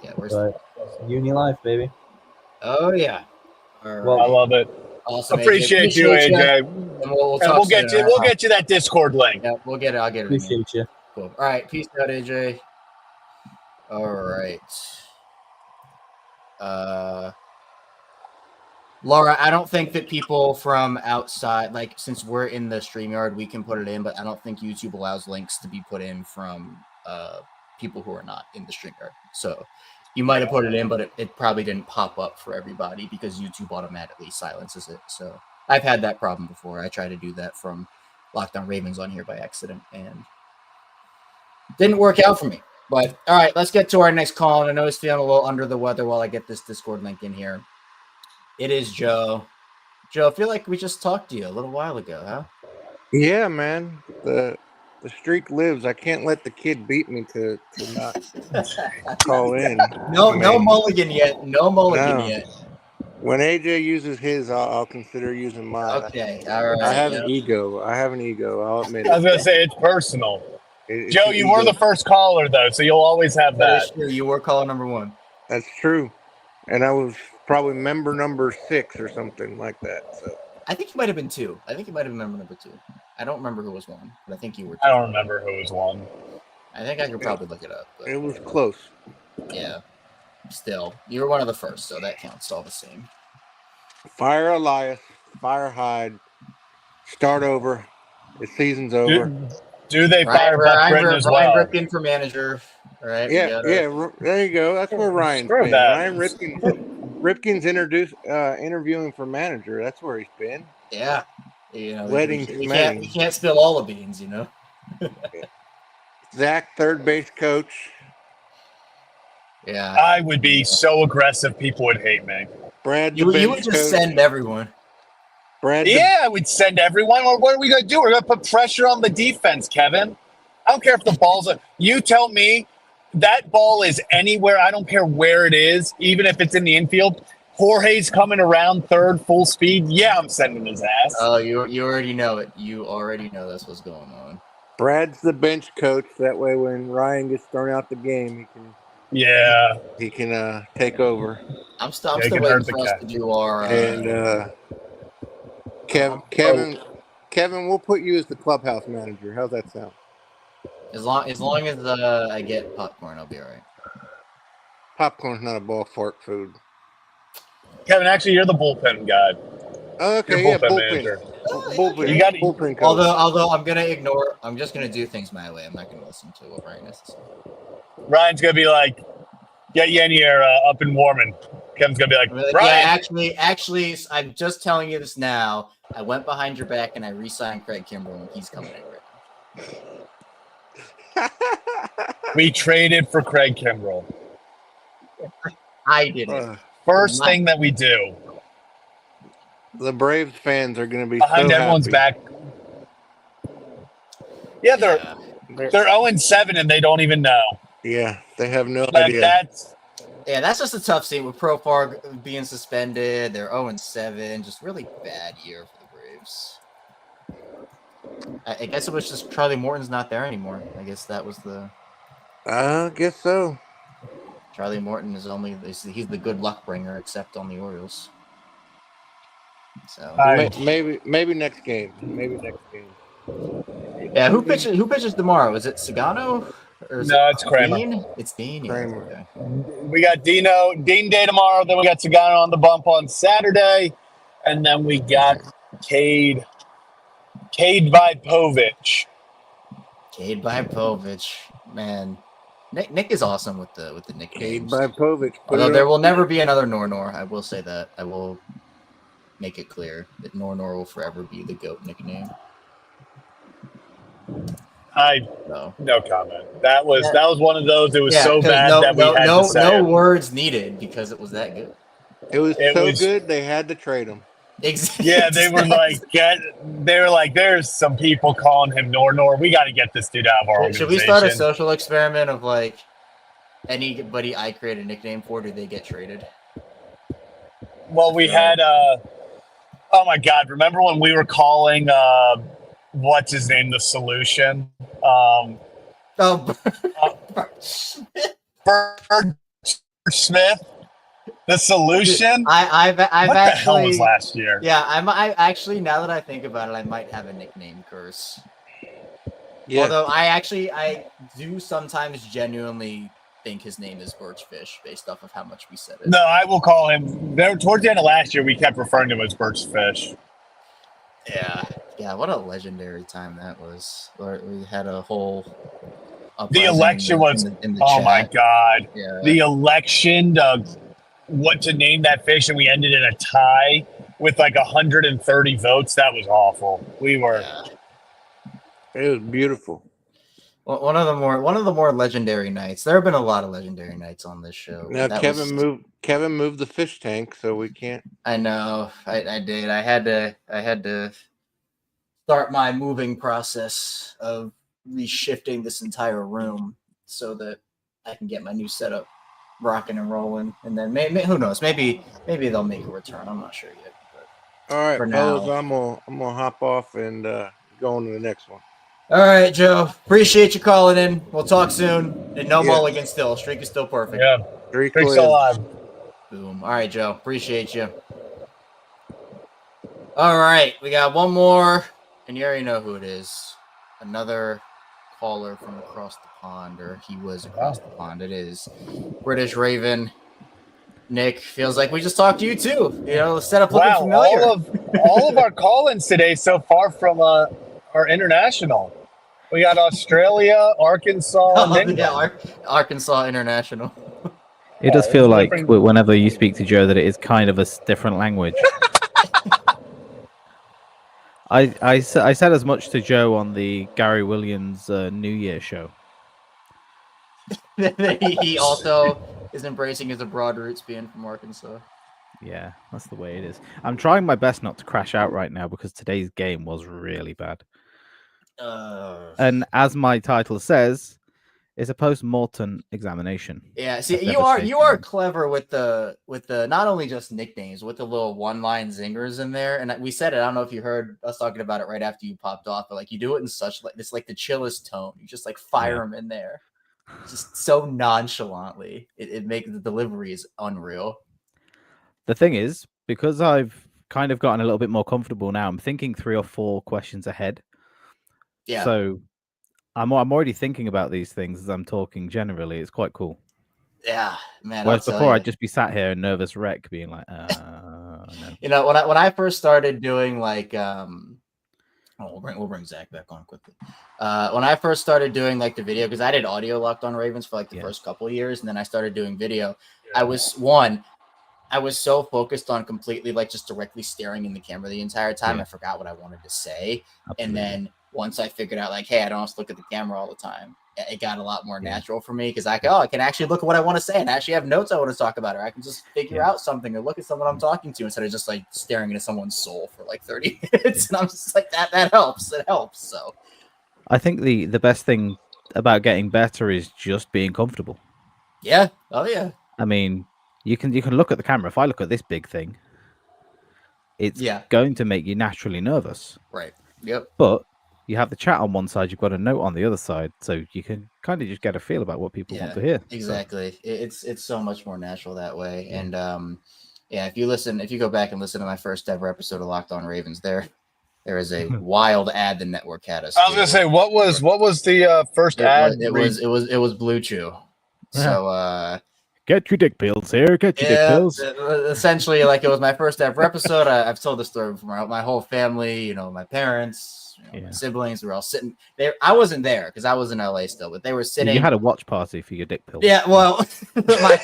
Yeah, But uni life, baby. Oh yeah. All right. Well, I love it. Awesome. Appreciate you, AJ. And we'll And talk get soon. you. We'll get you that Discord link. Yeah, we'll get it. I'll get it. Man. Appreciate you. Cool. All right. Peace out, AJ. All right. Laura, I don't think that people from outside, like since we're in the StreamYard, we can put it in, but I don't think YouTube allows links to be put in from people who are not in the StreamYard. So you might have put it in, but it probably didn't pop up for everybody because YouTube automatically silences it. So I've had that problem before. I try to do that from Locked On Ravens on here by accident, and didn't work out for me. But all right, let's get to our next call. And I know he's feeling a little under the weather while I get this Discord link in here. It is Joe. Joe, I feel like we just talked to you a little while ago, huh? Yeah, man. The streak lives. I can't let the kid beat me to not call in. No I mean, mulligan yet. No mulligan No. yet. when AJ uses his, I'll consider using mine. Okay, all right. I have an ego. I'll admit I was it. gonna say it's personal. It's Joe, an you were ego. the first caller though, so you'll always have That is that. true. You were caller number 1. That's true. And I was probably member number 6 or something like that. So I think you might have been 2. I think you might have been member number 2. I don't remember who was 1, but I think you were 2. I don't remember who was one. I think I could probably look it up. But it was close. yeah, still, you were one of the first, so that counts all the same. Fire Elias. Fire Hyde. Start over. The season's over. Do they fire Buck Britton as well? Ryan Ripken for manager. All right. Yeah. There you go. That's where Ryan's Screw been. that. Ryan Ripken's interviewing for manager. That's where he's been. Yeah. You know, Wedding you can't spill all the beans, you know. Zach, third base coach. Yeah. I would be so aggressive, people would hate me. Brad, You would just send everyone. Brad, Yeah, we'd send everyone. Well, what are we going to do? We're going to put pressure on the defense, Kevin. I don't care if the ball's you tell me that ball is anywhere. I don't care where it is, even if it's in the infield. Jorge's coming around third, full speed. Yeah, I'm sending his ass. Oh, you already know it. You already know that's what's going on. Brad's the bench coach. That way, when Ryan gets thrown out the game, he can take over. I'm still waiting for us to do our. And Kevin, we'll put you as the clubhouse manager. How's that sound? As long as I get popcorn, I'll be all right. Popcorn's not a ball fart food. Kevin, actually, you're the bullpen guy. Okay, You're yeah, manager. bullpen. You got bullpen coach. Although I'm gonna ignore. I'm just gonna do things my way. I'm not gonna listen to what Ryan has to say. Ryan's going to be like, get you in here up and warming. Kevin's going to be like, Ryan. Yeah, actually, I'm just telling you this now. I went behind your back and I re-signed Craig Kimbrell, and he's coming in right now. We traded for Craig Kimbrell. I did it. First thing that we do. The Braves fans are going to be Behind so everyone's happy. back. Yeah, they're 0-7 and they don't even know. Yeah, they have no Like idea. That's just a tough scene with Profar being suspended. They're 0-7, just really bad year for the Braves. I guess it was just Charlie Morton's not there anymore. I guess that was the. I guess so. Charlie Morton he's the good luck bringer, except on the Orioles. So maybe next game. yeah, who pitches tomorrow? Is it Sagano? Or is No, it's Kramer. Dean? It's Dean. Yeah, Kramer. okay. We got Dean Day tomorrow. Then we got Sagano on the bump on Saturday. And then we got Cade Vipovich. Cade Vipovich. Man. Nick is awesome with the nicknames. Cade Vipovich. Although there will never be another Nor. I will say that. I will make it clear that Nor will forever be the GOAT nickname. No comment. That was one of those. It was so bad that we had to say no it. words needed because it was that good. It was good they had to trade him. Exactly. Yeah, they were like, there's some people calling him Nor. We got to get this dude out of our organization. Should we start a social experiment of like anybody I create a nickname for? Do they get traded? Well, we had oh my God, remember when we were calling what's his name, the solution? Bird Smith, the solution. I've what actually. the hell was last year? Yeah, I actually, now that I think about it, I might have a nickname curse. Yeah. Although I do sometimes genuinely think his name is Birchfish based off of how much we said it. No, I will call him. Towards the end of last year, we kept referring to him as Birchfish. Yeah, what a legendary time that was. We had a whole. The election was. In the oh chat. my God! Yeah. The election, what to name that fish, and we ended in a tie with like 130 votes. That was awful. We were. It was beautiful. Well, one of the more legendary nights. There have been a lot of legendary nights on this show. Now That Kevin was, moved the fish tank, so we can't. I know. I did. I had to start my moving process of reshifting this entire room so that I can get my new setup rocking and rolling. And then maybe who knows? Maybe they'll make a return. I'm not sure yet. But All right, for fellas, now, I'm gonna hop off and go on to the next one. all right, Joe. Appreciate you calling in. We'll talk soon. And no Yeah. mulligan still. Streak is still perfect. Yeah. Streak Streak's lives. alive. Boom. All right, Joe. Appreciate you. All right, we got one more, and you already know who it is. Another caller from across the pond, or he was across the pond. It is British Raven. Nick, feels like we just talked to you too. You know, the setup looking Wow, familiar. all of our call-ins today so far from our international. We got Australia, Arkansas, and England. Yeah, Arkansas International. It does Yeah, feel it's like different. whenever you speak to Joe that it is kind of a different language. I said as much to Joe on the Gary Williams New Year show. He also is embracing his abroad roots, being from Arkansas. Yeah, that's the way it is. I'm trying my best not to crash out right now because today's game was really bad. And as my title says, it's a post-mortem examination. Yeah, see, That's you are devastating. clever with the not only just nicknames, with the little one-line zingers in there. And we said it. I don't know if you heard us talking about it right after you popped off, but like you do it in such like it's like the chillest tone. You just like fire them in there, just so nonchalantly. It makes the delivery is unreal. The thing is, because I've kind of gotten a little bit more comfortable now, I'm thinking 3 or 4 questions ahead. Yeah. So I'm already thinking about these things as I'm talking generally. It's quite cool. Yeah, man. Whereas before, I'd just be sat here, nervous wreck, being like, no. You know, when I first started doing like we'll bring Zach back on quickly. When I first started doing like the video, because I did audio Locked On Ravens for like the first couple of years, and then I started doing video. I was so focused on completely like just directly staring in the camera the entire time. I forgot what I wanted to say. Absolutely. And then once I figured out like, hey, I don't have to look at the camera all the time, it got a lot more natural for me because I can actually look at what I want to say and I actually have notes I want to talk about, or I can just figure out something or look at someone I'm talking to instead of just like staring into someone's soul for like 30 minutes. And I'm just like, that helps. It helps. So I think the best thing about getting better is just being comfortable. Yeah. Oh yeah. I mean, you can look at the camera. If I look at this big thing, it's going to make you naturally nervous. Right. Yep. But you have the chat on one side, you've got a note on the other side, so you can kind of just get a feel about what people want to hear. Exactly. So. It's so much more natural that way. And if you go back and listen to my first ever episode of Locked On Ravens, there is a wild ad the network had us. I was gonna say, what was the first ad? It was Blue Chew. So get your dick pills here. Get your dick pills. Essentially, like it was my first ever episode. I've told the story for my whole family. You know, my parents, my siblings were all sitting there. I wasn't there because I was in LA still, but they were sitting. You had a watch party for your dick pills. Yeah, well, my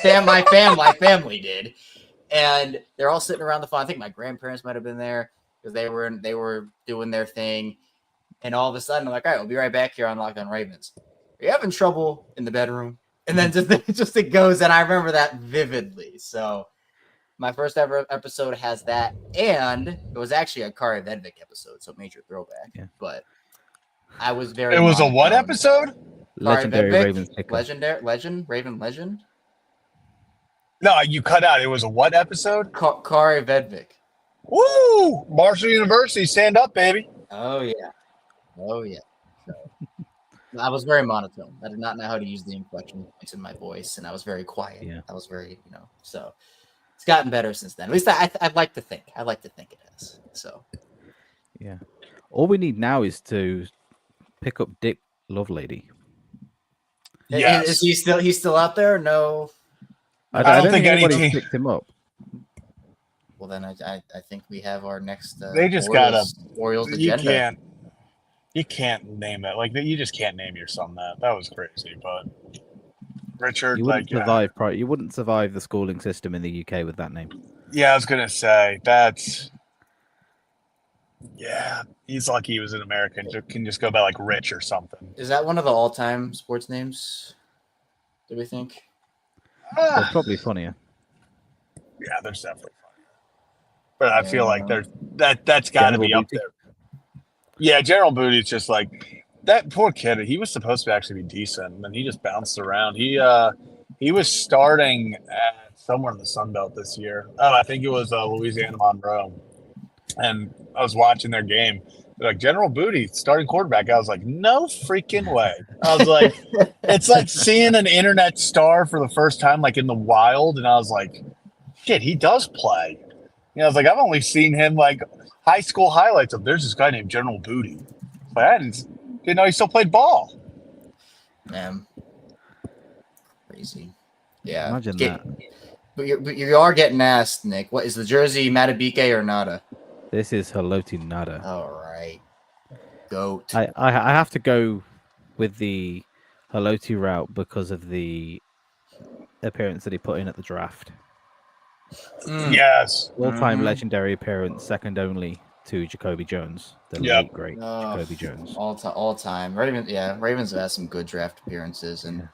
family did, and they're all sitting around the phone. I think my grandparents might have been there because they were doing their thing, and all of a sudden, I'm like, all right, we'll be right back here on Locked On Ravens. Are you having trouble in the bedroom? And then just it goes, and I remember that vividly. So my first ever episode has that, and it was actually a Kari Vedvik episode, so major throwback. Yeah. But I was very. It was a what episode? Legendary Vedvik, Ravens picker. Legend. No, you cut out. It was a what episode? Kari Vedvik. Woo! Marshall University, stand up, baby. Oh yeah. So, I was very monotone. I did not know how to use the inflection points in my voice, and I was very quiet. Yeah. I was very, so it's gotten better since then. At least I'd like to think. I like to think it has. So, yeah. All we need now is to pick up Dick Lovelady. Yes. Is he still? He's still out there? No. I don't think anybody picked him up. Well, then I think we have our next. They just Orioles agenda. You can't name it. Like, you just can't name your son that. That was crazy. But Richard, you wouldn't survive the schooling system in the UK with that name. Yeah, I was gonna say that's Yeah, he's lucky he was an American. Can just go by like Rich or something. Is that one of the all-time sports names? Do we think? There's probably funnier. Yeah, there's definitely funnier. But I feel like that's got to be up there. Yeah, General Booty's just like that poor kid. He was supposed to actually be decent, and he just bounced around. He was starting at somewhere in the Sun Belt this year. Oh, I think it was Louisiana Monroe. And I was watching their game. They're like, General Booty, starting quarterback. I was like, no freaking way. I was like, it's like seeing an internet star for the first time, like in the wild. And I was like, shit, he does play. You know, I was like, I've only seen him like high school highlights of there's this guy named General Booty. But I didn't know he still played ball. Man. Crazy. Yeah. Imagine that. But you are getting asked, Nick, what is the jersey, Matabike or nada? This is Haloti Nada. All right. Goat. I have to go with the Haloti route because of the appearance that he put in at the draft. Yes. All-time legendary appearance, second only to Jacoby Jones, the late great Jacoby Jones. All time. Ravens have had some good draft appearances, and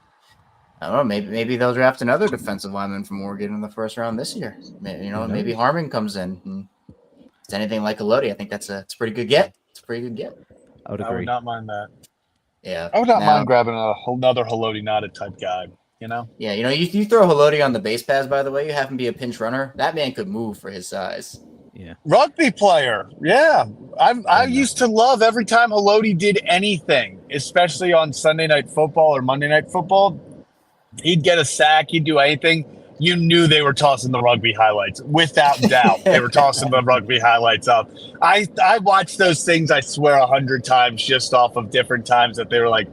I don't know. Maybe they'll draft another defensive lineman from Oregon in the first round this year. Maybe Harmon comes in. And it's anything like a Lodi. I think it's a pretty good get. It's a pretty good get. I would agree. I would not mind that. Yeah. I would not mind grabbing another Haloti Nada type guy. You know? Yeah, you throw Haloti on the base paths, by the way, you have him be a pinch runner. That man could move for his size. Yeah. Rugby player. Yeah. I used to love every time Haloti did anything, especially on Sunday Night Football or Monday Night Football. He'd get a sack. He'd do anything. You knew they were tossing the rugby highlights. Without doubt, they were tossing the rugby highlights up. I watched those things, I swear, 100 times just off of different times that they were like,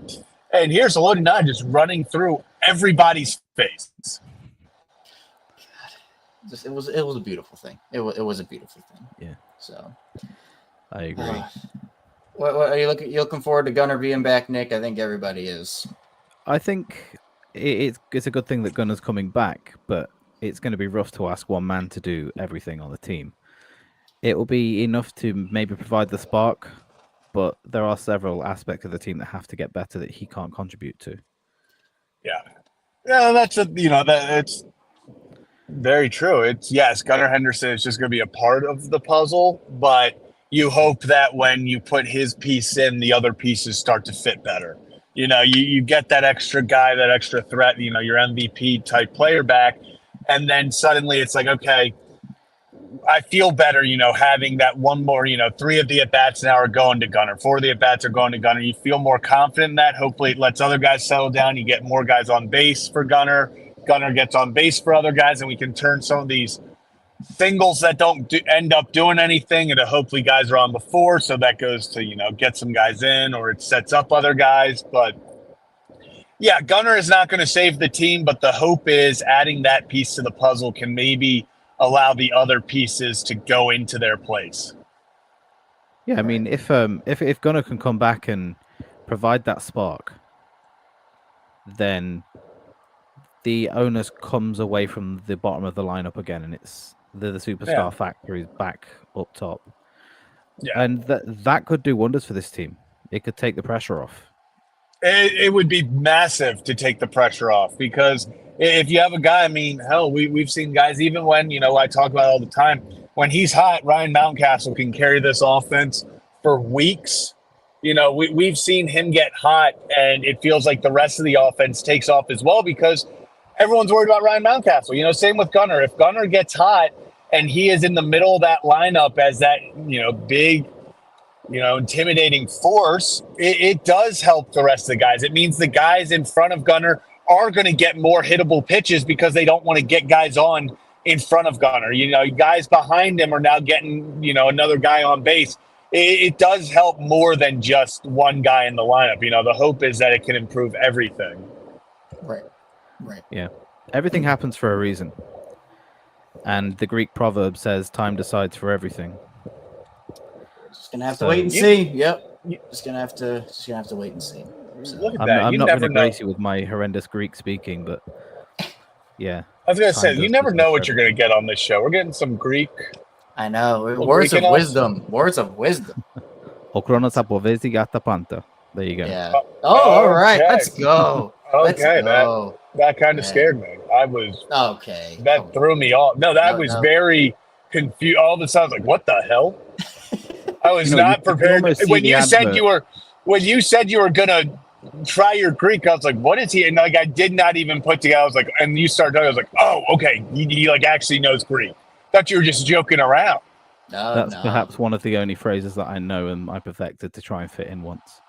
and here's Haloti Nada just running through everybody's face. It was a beautiful thing. It was a beautiful thing. Yeah. So I agree. What are you looking forward to Gunnar being back, Nick? I think everybody is. I think it's a good thing that Gunnar's coming back, but it's going to be rough to ask one man to do everything on the team. It will be enough to maybe provide the spark, but there are several aspects of the team that have to get better that he can't contribute to. Yeah, it's very true. Yes, Gunnar Henderson is just going to be a part of the puzzle, but you hope that when you put his piece in, the other pieces start to fit better. You get that extra guy, that extra threat, your MVP type player back, and then suddenly it's like, okay, I feel better, having that one more, 3 of the at-bats now are going to Gunnar. 4 of the at-bats are going to Gunnar. You feel more confident in that. Hopefully it lets other guys settle down. You get more guys on base for Gunnar. Gunnar gets on base for other guys, and we can turn some of these singles that don't end up doing anything into hopefully guys are on before. So that goes to, get some guys in, or it sets up other guys. But yeah, Gunnar is not going to save the team, but the hope is adding that piece to the puzzle can maybe allow the other pieces to go into their place. Yeah, I mean, if Gunnar can come back and provide that spark, then the onus comes away from the bottom of the lineup again, and it's the superstar factor is back up top. Yeah, and that could do wonders for this team. It could take the pressure off. It would be massive to take the pressure off, because if you have a guy, I mean, hell, we've seen guys, even when, I talk about it all the time, when he's hot, Ryan Mountcastle can carry this offense for weeks. We've seen him get hot, and it feels like the rest of the offense takes off as well, because everyone's worried about Ryan Mountcastle. Same with Gunnar. If Gunnar gets hot and he is in the middle of that lineup as that, big, intimidating force, it does help the rest of the guys. It means the guys in front of Gunnar are going to get more hittable pitches because they don't want to get guys on in front of Gunnar. Guys behind him are now getting, another guy on base. It does help more than just one guy in the lineup. The hope is that it can improve everything. Right. Yeah. Everything happens for a reason. And the Greek proverb says time decides for everything. Just gonna have to wait and see. Yep. Just gonna have to wait and see. So. Look at that. I'm not going to grace you with my horrendous Greek speaking, but yeah. I was going to say, you never know what you're going to get on this show. We're getting some Greek I know. Well, Words of Greek and wisdom. Words of wisdom. Okrono zapowiedzi gata panta. There you go. Yeah. Oh, all right. Okay. Let's go. Let's Okay, go. that kind of Man. scared me. I was Okay. that threw me off. No, that was No. very confused. All of a sudden, I was like, "What the hell?" I was not you can prepared. almost see When the you said advert. you were gonna try your Greek, I was like, "What is he?" And like, I did not even put together. I was like, and you started talking. I was like, "Oh, okay." He like actually knows Greek. Thought you were just joking around. That's perhaps one of the only phrases that I know and I perfected to try and fit in once.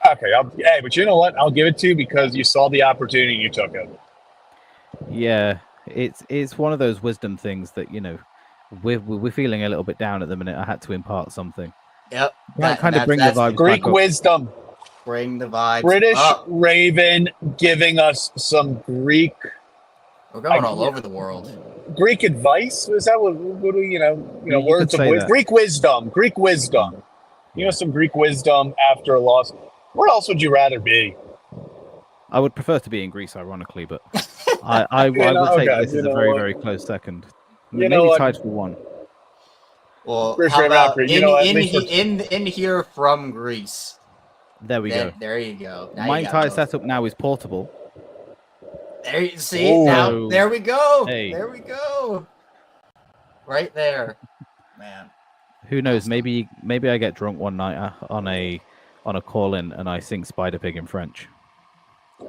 Okay, hey, but you know what? I'll give it to you because you saw the opportunity and you took it. Yeah, it's one of those wisdom things that we're feeling a little bit down at the minute. I had to impart something. Yep. Kind of bring the vibes Greek back up. wisdom. Bring the vibes. British up. Raven giving us some Greek. We're going all over the world. Greek advice? Is that what do you words of wisdom? Greek wisdom. Greek wisdom. You know, some Greek wisdom after a loss. Where else would you rather be? I would prefer to be in Greece, ironically, but I will take this as a very, very close second. Maybe tied for one. Well, British how Raven about in here from Greece? There we go. There you go. Now my entire setup now is portable. There you see. Now there we go. Hey. There we go. Right there, man. Who knows? Maybe I get drunk one night on a call-in and I sing Spider Pig in French.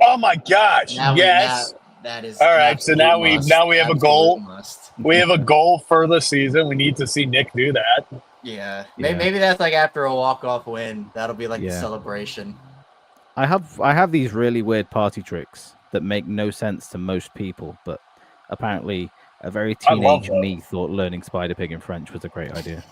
Oh my gosh! Yes. That is all right. So now we have a goal. Must. We have a goal for the season. We need to see Nick do that. Yeah. Maybe that's like after a walk-off win. That'll be like the celebration. I have these really weird party tricks that make no sense to most people, but apparently a very teenage me thought learning Spider Pig in French was a great idea.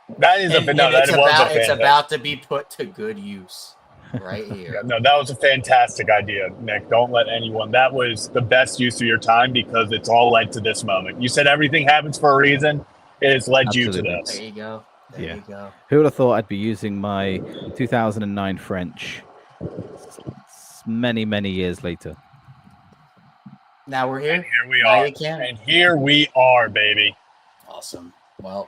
It's about to be put to good use right here. No, that was a fantastic idea, Nick. Don't let anyone. That was the best use of your time because it's all led to this moment. You said everything happens for a reason. It has led you to this. There you go. There you go. Who would have thought I'd be using my 2009 French many, many years later? Now we're here. And here we are. And here we are, baby. Awesome. Well,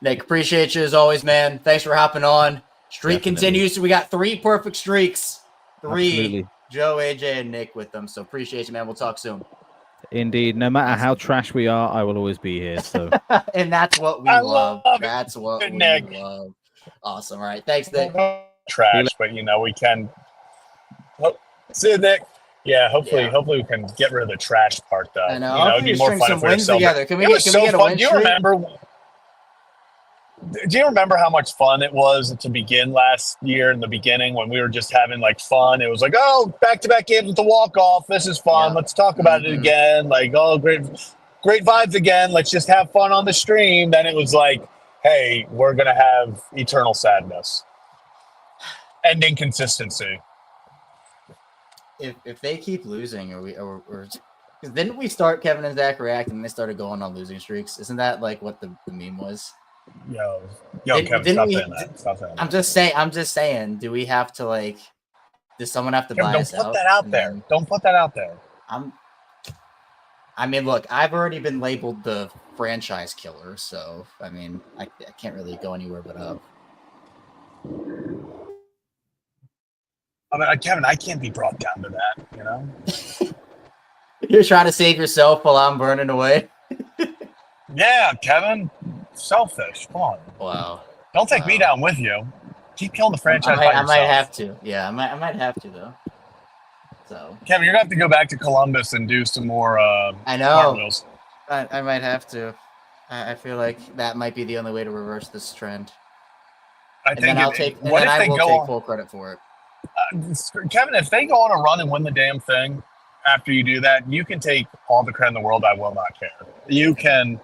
Nick, appreciate you as always, man. Thanks for hopping on. Streak continues. We got 3 perfect streaks. 3. Absolutely. Joe, AJ, and Nick with them. So appreciate you, man. We'll talk soon. Indeed. No matter how trash we are, I will always be here. So and that's what we love. That's what we love. Awesome. All right. Thanks, Nick. Trash, but we can. Oh, see you, Nick. Yeah, hopefully we can get rid of the trash part, though. I know. It'd be more fun for wins together. Can we get a win streak? Do you remember how much fun it was to begin last year in the beginning when we were just having like fun? It was like, oh, back-to-back games with the walk-off. This is fun. Let's talk about it again. Like, oh, great vibes again. Let's just have fun on the stream. Then it was like, hey, we're going to have eternal sadness and inconsistency. If they keep losing, or didn't we start Kevin and Zach react and they started going on losing streaks? Isn't that like what the meme was? Yo, Kevin, stop saying that. Stop saying that. I'm just saying. Do we have to does someone have to buy us out? Don't put that out there. Don't put that out there. I mean, look, I've already been labeled the franchise killer, so I mean, I can't really go anywhere but up. I mean, Kevin, I can't be brought down to that, You're trying to save yourself while I'm burning away? Yeah, Kevin. Selfish. Come on. Wow. Don't take me down with you. Keep killing the franchise. I might have to. Yeah, I might have to, though. So, Kevin, you're going to have to go back to Columbus and do some more I know. I might have to. I feel like that might be the only way to reverse this trend. I will take full credit for it. Kevin, if they go on a run and win the damn thing after you do that, you can take all the credit in the world. I will not care. You can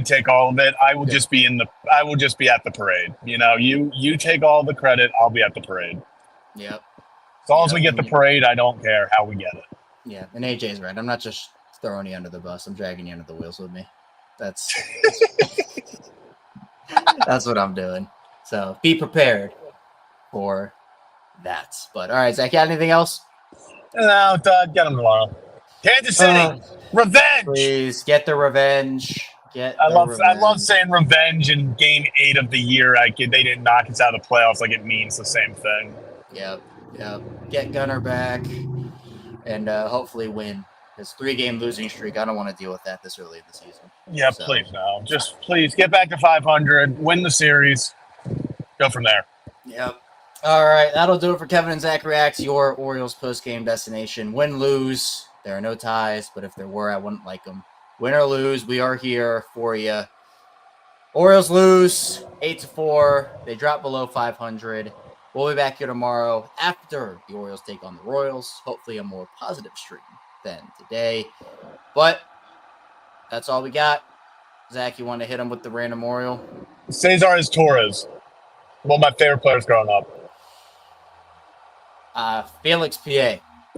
take all of it. I will just be at the parade. You take all the credit. I'll be at the parade. Yep. As long as we get the parade, I don't care how we get it. Yeah, and AJ's right. I'm not just throwing you under the bus. I'm dragging you under the wheels with me. That's what I'm doing. So be prepared for that. But all right, Zach, got anything else? No, get them tomorrow. Kansas City, revenge. Please get the revenge. I love saying revenge in Game 8 of the year. They didn't knock us out of the playoffs. Like, it means the same thing. Yep. Get Gunnar back and hopefully win his 3-game losing streak. I don't want to deal with that this early in the season. Yeah, so. Please no. Just please get back to 500, win the series, go from there. Yep. All right, that'll do it for Kevin and Zach Reacts, your Orioles post-game destination. Win, lose, there are no ties, but if there were, I wouldn't like them. Win or lose, we are here for you. Orioles lose 8-4. They drop below 500. We'll be back here tomorrow after the Orioles take on the Royals. Hopefully a more positive stream than today. But that's all we got. Zach, you want to hit him with the random Oriole? Cesar is Torres. One of my favorite players growing up. Felix PA.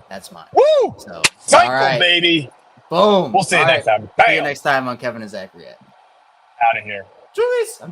That's mine. Woo! So, cycle, all right. baby. Boom. We'll see you next time. See you next time on Kevin and Zach React. Out of here. Jeez.